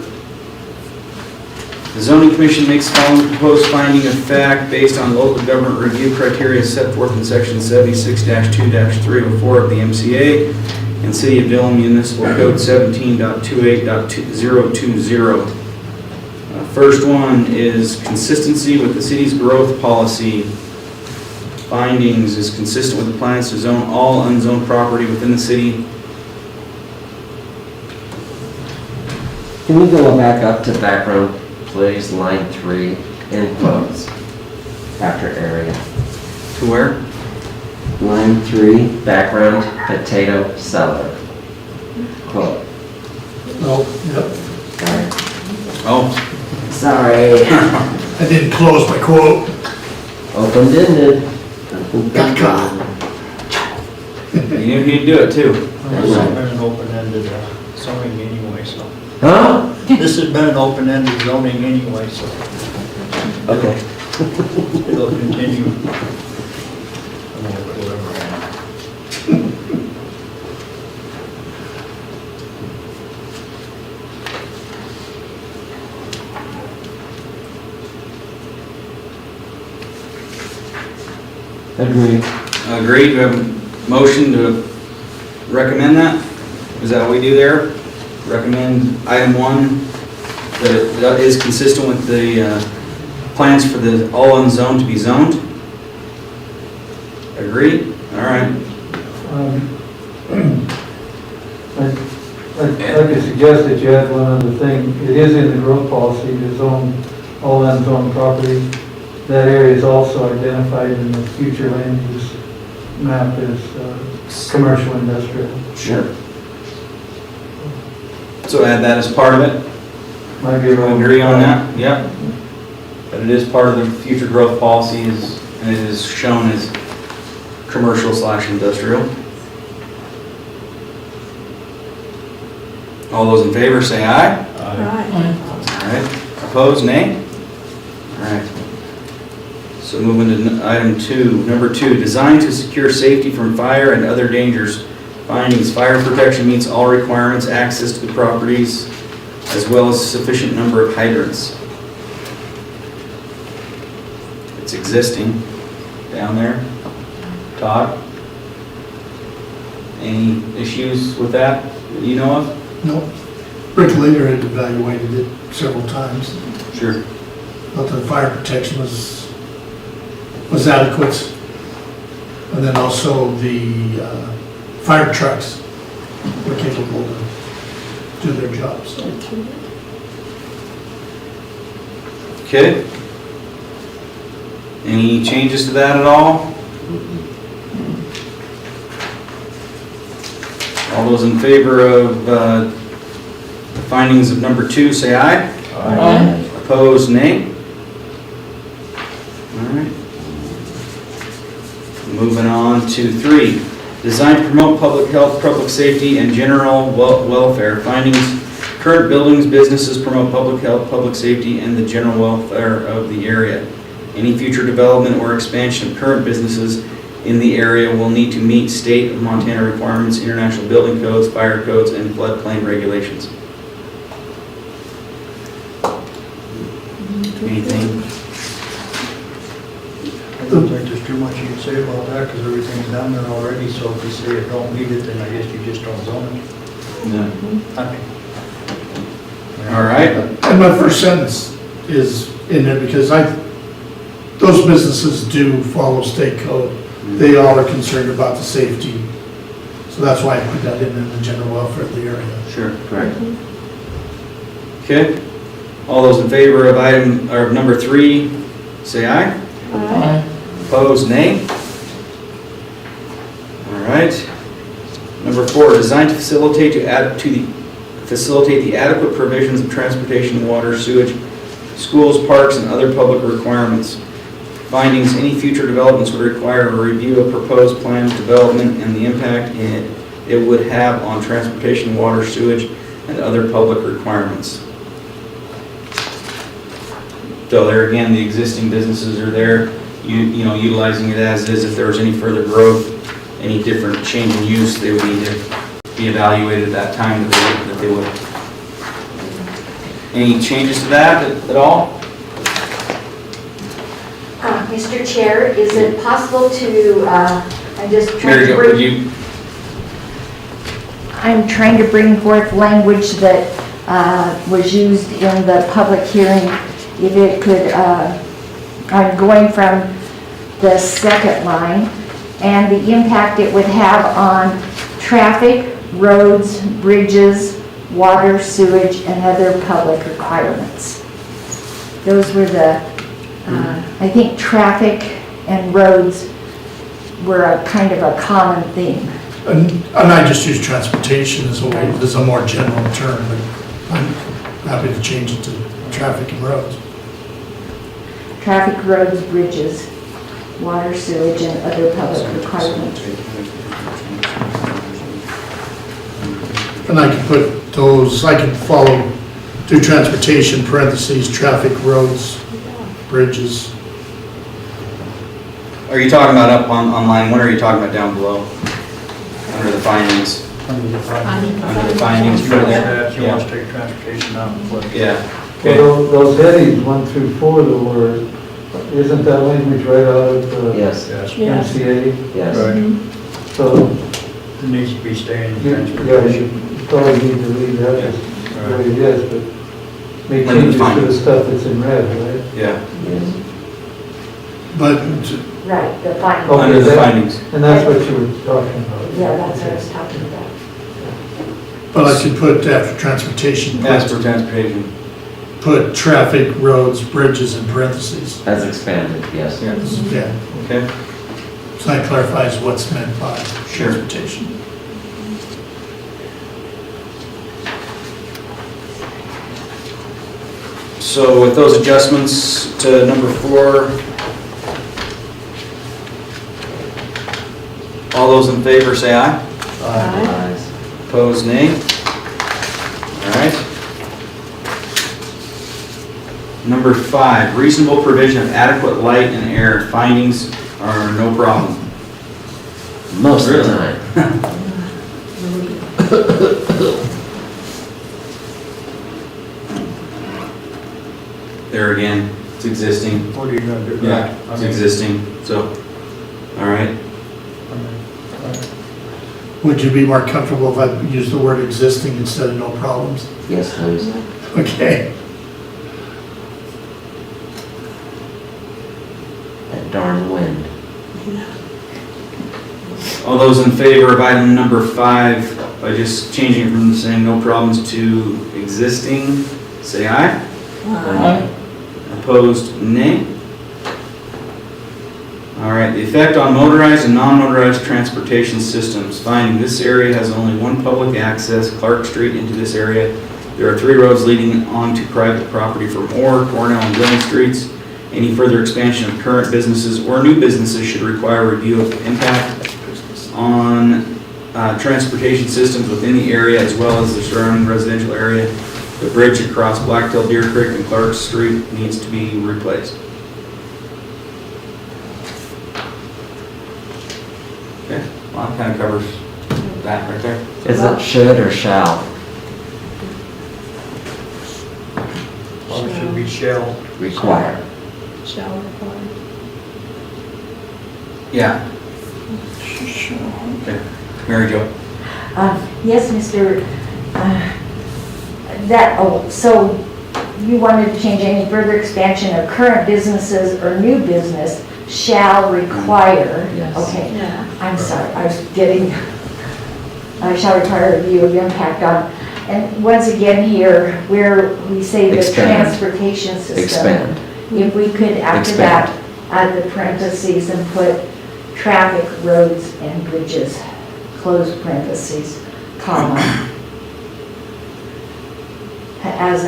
The zoning commission makes the following proposed finding of fact based on local government review criteria set forth in section 76-2-304 of the MCA and City of Dillon Municipal Code 17.28.020. First one is consistency with the city's growth policy. Findings is consistent with the plans to zone all unzoned property within the city. Can we go back up to background, please, line 3, in quotes, after area. To where? Line 3, background, potato cellar. Quote. Oh, yep. Sorry. Oh, Sorry. I didn't close my quote. Open-ended. Got caught. you knew he'd do it too. This has been an open-ended zoning anyway, so. Huh? This has been an open-ended zoning anyway, so Okay. it'll continue. Whatever. Agree. Agreed, we have a motion to recommend that? Is that what we do there? Recommend item 1, that is consistent with the plans for the all unzoned to be zoned? Agreed? All right. I'd like to suggest that you add one other thing. It is in the growth policy to zone all unzoned property. That area is also identified in the future land use map as commercial industrial. Sure. So add that as part of it? Might be wrong. Agree on that? Yep. But it is part of the future growth policy and it is shown as commercial/industrial. All those in favor say aye. All right. Opposed, nay? All right. So moving to item 2, number 2, designed to secure safety from fire and other dangers. Findings, fire protection meets all requirements, access to the properties, as well as sufficient number of hydrants. It's existing down there. Todd? Any issues with that you know of? No. Rick Later had evaluated it several times. Sure. Thought the fire protection was adequate. And then also the fire trucks were capable to do their jobs. Okay. Any changes to that at all? All those in favor of the findings of number 2, say aye. Aye. Opposed, nay. All right. Moving on to 3, designed to promote public health, public safety, and general welfare. Findings, current buildings, businesses promote public health, public safety, and the general welfare of the area. Any future development or expansion of current businesses in the area will need to meet state of Montana requirements, international building codes, fire codes, and floodplain regulations. Anything? I don't think there's too much you can say about that, because everything's down there already, so if you say it don't need it, then I guess you just don't zone it. No. I mean, All right. And my first sentence is in there because those businesses do follow state code. They all are concerned about the safety. So that's why I put that in the general welfare of the area. Sure. Correct. Okay. All those in favor of number 3, say aye. Aye. Opposed, nay. All right. Number 4, designed to facilitate the adequate provisions of transportation, water, sewage, schools, parks, and other public requirements. Findings, any future developments would require a review of proposed planned development and the impact it would have on transportation, water, sewage, and other public requirements. So there again, the existing businesses are there, you know, utilizing it as is. If there was any further growth, any different change in use, they would need to be evaluated at that time that they would. Any changes to that at all? Mr. Chair, is it possible to, I'm just trying Mary to Jo, would bring, you, I'm trying to bring forth language that was used in the public hearing. If it could, I'm going from the second line, and the impact it would have on traffic, roads, bridges, water, sewage, and other public requirements. Those were the, I think traffic and roads were a kind of a common theme. And I just use transportation as a more general term, but I'm happy to change it to traffic and roads. Traffic, roads, bridges, water, sewage, and other public requirements. And I can put those, I can follow, do transportation, parentheses, traffic, roads, bridges. are you talking about up on line 1, or are you talking about down below? Under the findings? Under the findings, right there? She wants to take transportation out and flip. Yeah. Okay, those headings 1 through 4 that were Isn't that language right out of the Yes, Yes. MCA? yes. So, It needs to be staying in yeah, transportation. you probably need to leave that as the way it is, but make Limit changes to the findings. stuff that's in red, right? Yeah, But Right, the finding. Oh, under the that- findings. And that's what you were talking about. Yeah, that's what I was talking about. I should put after transportation, As for transportation. put traffic, roads, bridges in parentheses. As expanded, yes. Yeah, Yeah, okay. so that clarifies what's meant by Sure. transportation. So with those adjustments to number 4, all those in favor say aye. Opposed, nay. All right. Number 5, reasonable provision of adequate light and air. Findings are no problem. Most of the Really? time. There again, it's existing. What are you gonna do? Yeah, I it's mean, existing, so, all right. Would you be more comfortable if I used the word existing instead of no problems? Yes, please. Okay. That darn wind. All those in favor of item number 5, by just changing it from saying no problems to existing, say aye. Opposed, nay. All right, the effect on motorized and non-motorized transportation systems. Finding this area has only one public access, Clark Street into this area. There are 3 roads leading onto private property from Orr, Cornell, and Dillon Streets. Any further expansion of current businesses or new businesses should require review of impact on transportation systems within the area as well as the surrounding residential area. The bridge across Blacktail Deer Creek and Clark Street needs to be replaced. Okay, well, that kind of covers that right there. Is it should or shall? Probably should be shall. Require. Shall require. Yeah. Okay, Mary Jo. Yes, Mr., so you wanted to change any further expansion of current businesses or new business shall require. Yes. Okay, Yeah. I'm sorry, I was getting, shall require review of impact on, and once again here, where we say the Expand. transportation system. Expand. If we could, after Expand. that, add the parentheses and put traffic, roads, and bridges, close parentheses, comma. As,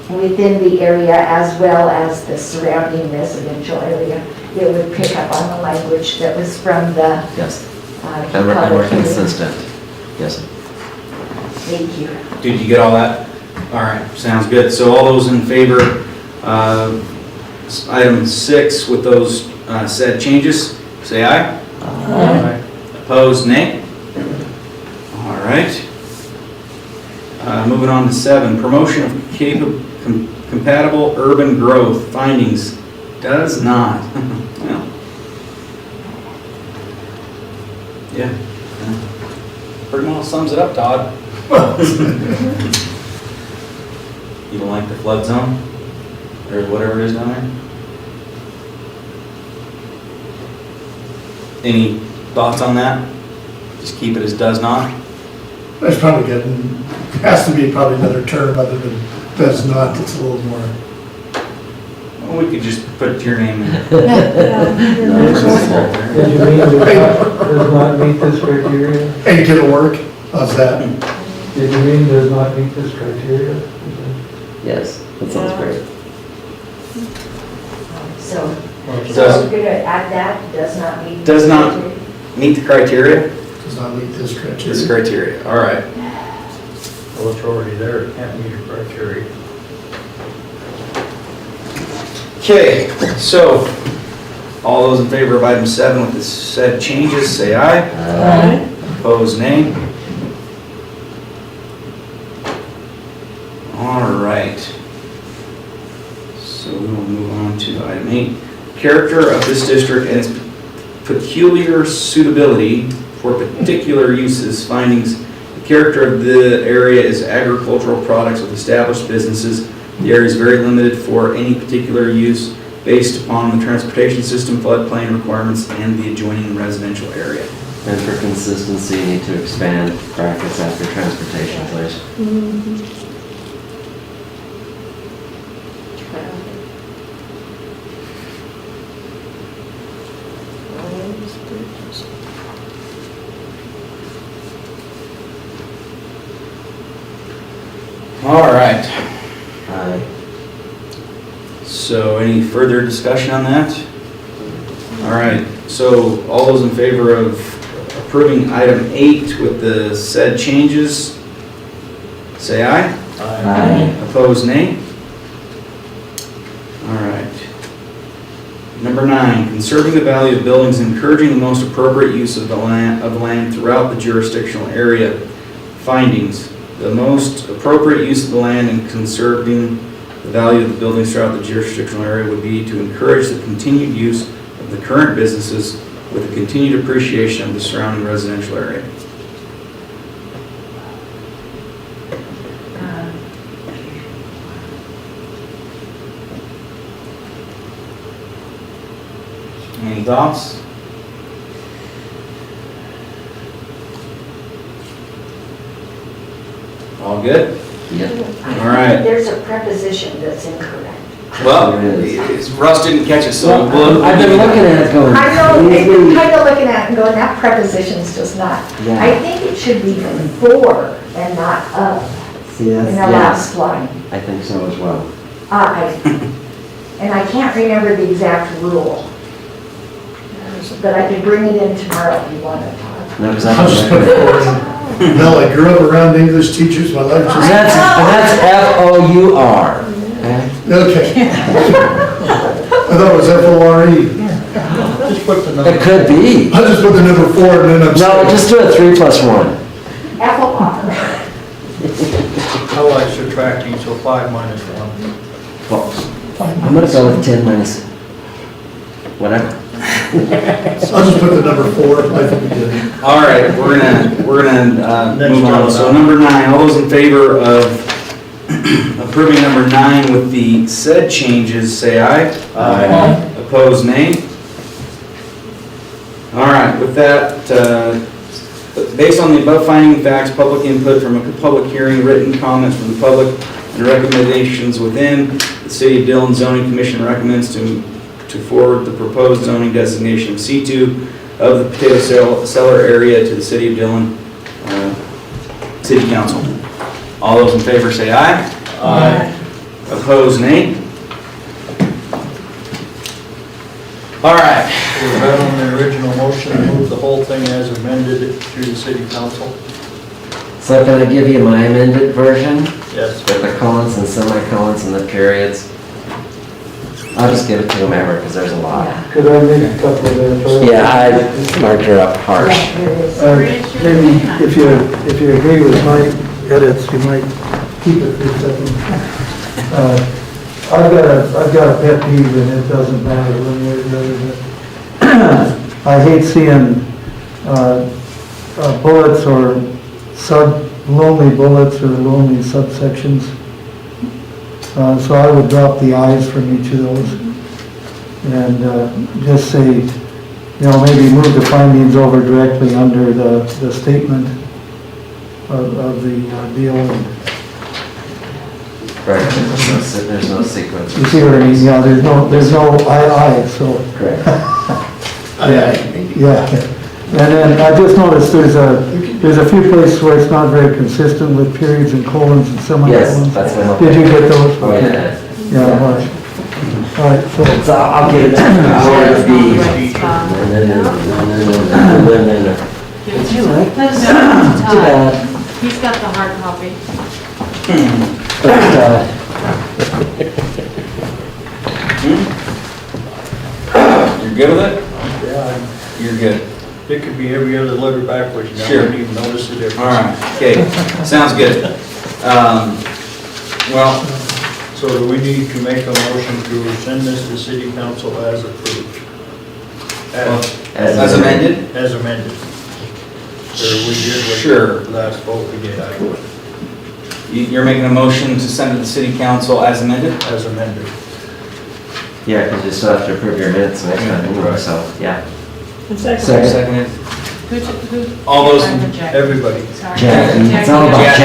within the area as well as the surrounding residential area. It would pick up on the language that was from the Yes. And we're public hearing. consistent. Yes. Thank you. Did you get all that? All right, sounds good. So all those in favor of item 6 with those said changes, say aye. Opposed, nay. All right. Moving on to 7, promotion of compatible urban growth. Findings does not. Well, yeah. Pretty well sums it up, Todd. You don't like the flood zone? Or whatever it is down there? Any thoughts on that? Just keep it as does not? There's probably getting, has to be probably another term other than does not, it's a little more. Well, we could just put your name in. Did you mean does not meet this criteria? And get it work, how's that? Did you mean does not meet this criteria? Yes, that sounds great. So, Does- so we're gonna add that, does not meet. Does not. Meet the criteria? Does not meet this criteria. This criteria, all right. Well, it's already there, it can't meet your criteria. Okay, so, all those in favor of item 7 with the said changes, say aye. Opposed, nay. All right. So we will move on to to item 8. Character of this district and its peculiar suitability for particular uses. Findings: the character of the area is agricultural products with established businesses. The area is very limited for any particular use based upon the transportation system, floodplain requirements, and the adjoining residential area. And for consistency, you need to expand brackets after transportation, please. All right. Aye. So any further discussion on that? All right, so all those in favor of approving item 8 with the said changes, say aye. Aye. Opposed, nay. All right. Number 9, conserving the value of buildings, encouraging the most appropriate use of the land throughout the jurisdictional area. Findings: the most appropriate use of the land and conserving the value of the buildings throughout the jurisdictional area would be to encourage the continued use of the current businesses with the continued appreciation of the surrounding residential area. Any thoughts? All good? Yep. All right. There's a preposition that's incorrect. Well, There is. Russ didn't catch it, so we'll. I've been looking at it going. I know, easy. I'm kind of looking at it and going, that preposition's just not. Yeah. I think it should be for and not of See, in that's, the yeah, last line. I think so as well. And I can't remember the exact rule. But I can bring it in tomorrow if you want to talk. No, because I've been looking at it. Mel, I grew up around English teachers, my life just, That's F-O-U-R. Okay? okay. I thought it was F-O-R-E. Just put the number. It could be. I just put the number 4 and then I'm. No, just do it 3 plus 1. F-O-R. I like subtracting, so 5 minus 1. Well, I'm gonna go with 10 minus whatever. I'll just put the number 4, I think we did. All right, we're gonna Next move on. one. So number 9, all those in favor of approving number 9 with the said changes, say aye. Aye. Opposed, nay. All right, with that, based on the above finding facts, public input from a public hearing, written comments from the public, and recommendations within, the City of Dillon Zoning Commission recommends to forward the proposed zoning designation of C2 of the potato cellar area to the City of Dillon City Council. All those in favor say aye. Aye. Opposed, nay. All right. Was that on the original motion to move the whole thing as amended to the city council? So can I give you my amended version Yes. with the colons and semicolons and the periods? I'll just give it to whomever because there's a lot. Could I make a couple of edits? Yeah, I marked her up harsh. Yeah, there is. Maybe if you agree with my edits, you might keep it for a second. I've got a pet peeve, and it doesn't matter one way or the other, but I hate seeing bullets or lonely bullets or lonely subsections. So I would drop the I's from each of those and just say, maybe move the findings over directly under the statement of the deal. Right, there's no sequence. You see what I mean? Yeah, there's no I, so, Correct. yeah. And then I just noticed there's a few places where it's not very consistent with periods and colons and semicolons. Yes, that's what. Did you get those? Oh, yeah. Yeah, all right. All right, so, So I'll give it to you. Order B. Right spot. No. Give it to You like this? No, to Too Todd. bad. He's got the hard copy. You're good with it? Yeah, You're good. it could be every other letter backwards, and I Sure. wouldn't even notice the difference. All right, okay, sounds good. Well, So do we need to make a motion to send this to city council as approved? As amended? As amended. Or we did what Sure. the last vote we did, You're making a motion to send it to the city council as amended? as amended. Yeah, because you still have to approve your minutes next time, anyway, so, yeah. Second. Second. Who? All those I'm in- rejecting. Everybody. Sorry. Jackie, it's all about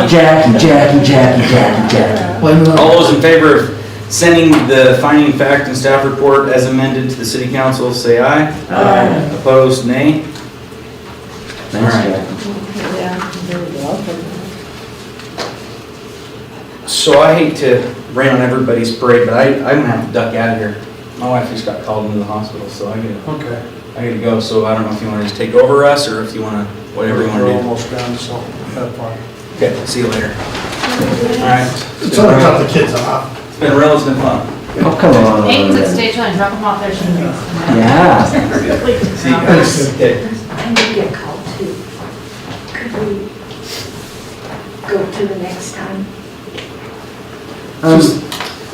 Jackie. Jackie. Blame it on- All those in favor of sending the finding fact and staff report as amended to the city council, say aye. Aye. Opposed, nay. Thanks, All right. Jackie. Yeah, you're welcome. So I hate to rain on everybody's parade, but I'm gonna have to duck out of here. My wife just got called into the hospital, so Okay. I gotta go. So I don't know if you wanna just take over us or if you wanna, whatever you wanna We're do. almost done, so have fun. Okay, see you later. All right. It's only cut the kids off. It's been real, it's been fun. Oh, come on. Aiden's at stage one, drop them off there, shouldn't we? Yeah. See you guys. Okay. I did get called too. Could we go to the next time? Just,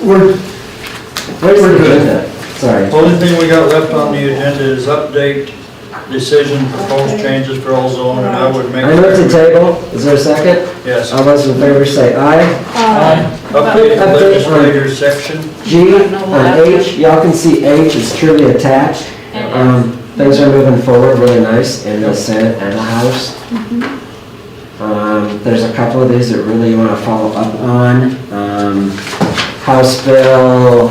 we're, Where's the agenda? Sorry. Only thing we got left on the agenda is update decision, proposed changes for all zone, and I would make. I move to table. Is there a second? Yes. All those in favor say aye. Update Update. legislator section. G on H, y'all can see H is truly attached. Things are moving forward really nice in the Senate and the House. There's a couple of these that really you want to follow up on. House Bill,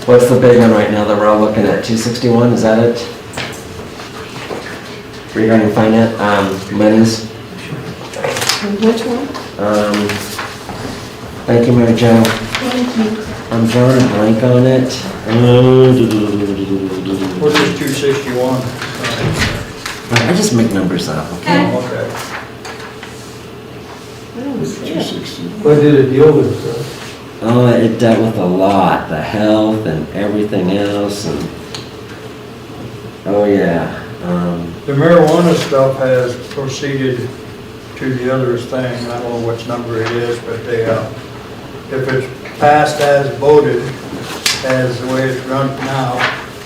what's the big one right now that we're all looking at? 261, is that it? Regarding finance, monies. Which one? Thank you, Mary Jo. I'm drawing a blank on it. What is 261? I just make numbers up, okay? Okay. What did it deal with? Oh, it dealt with a lot, the health and everything else, and, oh yeah. The marijuana stuff has proceeded to the other thing, I don't know which number it is, but they, if it's passed as voted, as the way it's run now,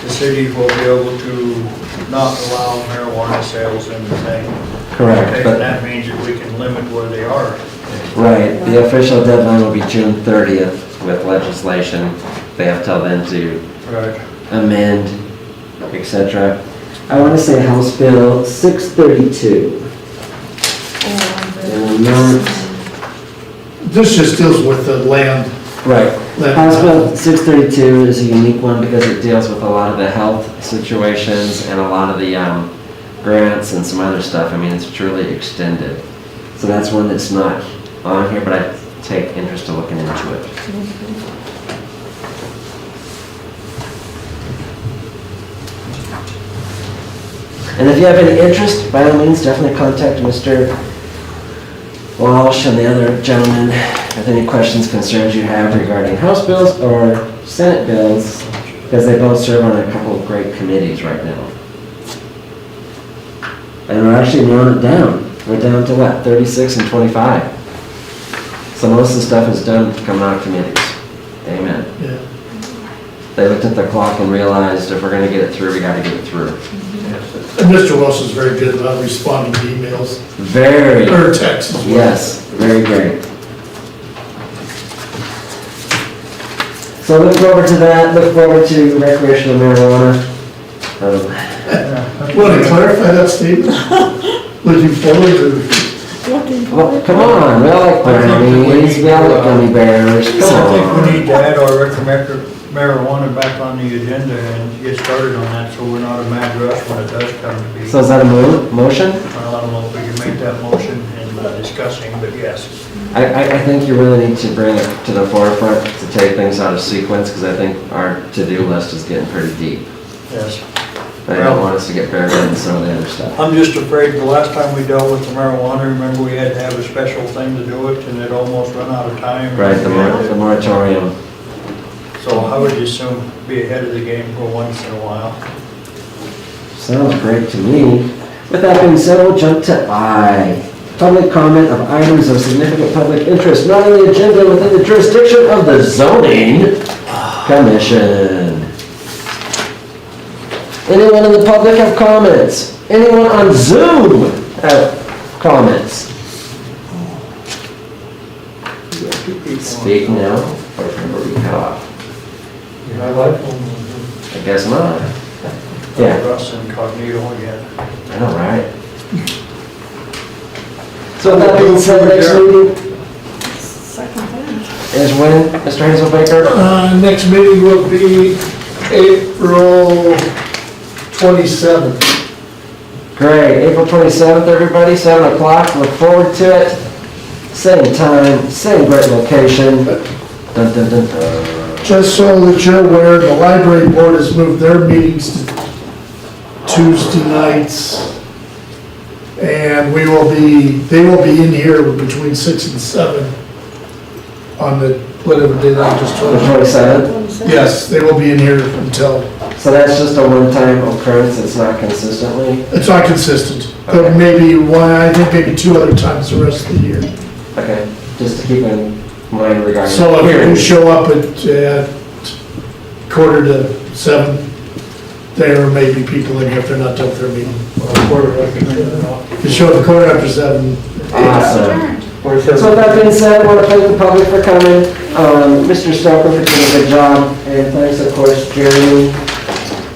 the city will be able to not allow marijuana sales in the thing. Correct, Okay, but, that means that we can limit where they are. right, the official deadline will be June 30th with legislation. They have till then to Right. amend, etc. I want to say House Bill 632. And not, this just deals with the land. right. land- House Bill 632 is a unique one because it deals with a lot of the health situations and a lot of the grants and some other stuff. I mean, it's truly extended. So that's one that's not on here, but I take interest in looking into it. And if you have any interest, by all means, definitely contact Mr. Walsh and the other gentleman with any questions, concerns you have regarding House bills or Senate bills, because they both serve on a couple of great committees right now. And we're actually narrowing it down. We're down to what, 36 and 25? So most of the stuff is done coming out of committees. Amen. Yeah. They looked at the clock and realized if we're gonna get it through, we gotta get it through. And Mr. Wilson's very good about responding to emails Very, or texts as well. yes, very great. So look forward to that, look forward to recreational marijuana. Want to clarify that statement? Looking forward to, Well, come on, we all like brownies, we all like gummy bears, I come think we on. need to add our marijuana back on the agenda and get started on that, so we're not a mad rush when it does come to be. So is that a motion? Well, I don't know if we can make that motion in discussing, but yes. I think you really need to bring it to the forefront to take things out of sequence, because I think our to-do list is getting pretty deep. Yes. I don't want us to get buried in some of the other stuff. I'm just afraid the last time we dealt with the marijuana, remember we had to have a special thing to do it and it almost run out of time. Right, the moratorium. So I would just soon be ahead of the game for once in a while. Sounds great to me. With that being said, we'll jump to I. public comment of items of significant public interest not on the agenda within the jurisdiction of the zoning commission. Anyone in the public have comments? Anyone on Zoom have comments? Speak now, or remember you cut off. My life. I guess not. Yeah, Russ incognito again. I know, right? So that being said, next meeting is when, Mr. Hazelbaker? Next meeting will be April 27th. Great, April 27th, everybody, 7 o'clock, look forward to it. Same time, same great location. Dun, dun, dun, dun. Just so that you're aware, the library board has moved their meetings to Tuesday nights. And they will be in here between 6 and 7 on the, whatever day I just told The you. 27th? Yes, they will be in here until, So that's just a one-time occurrence, it's not consistently? it's not consistent. There may be one, I think maybe 2 other times the rest of the year. Okay, just to keep in mind regarding. So if you hearings. show up at 6:45, there may be people in here if they're not done with their meeting. If you show up at 7:15. Awesome. So with that being said, I want to thank the public for coming. Mr. Stoker for doing a good job, and thanks of course Jeremy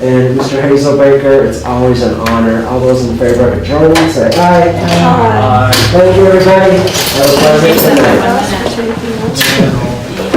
and Mr. Hazelbaker. It's always an honor. All those in favor of adjournment, say aye. Thank you, everybody. Have a pleasant night.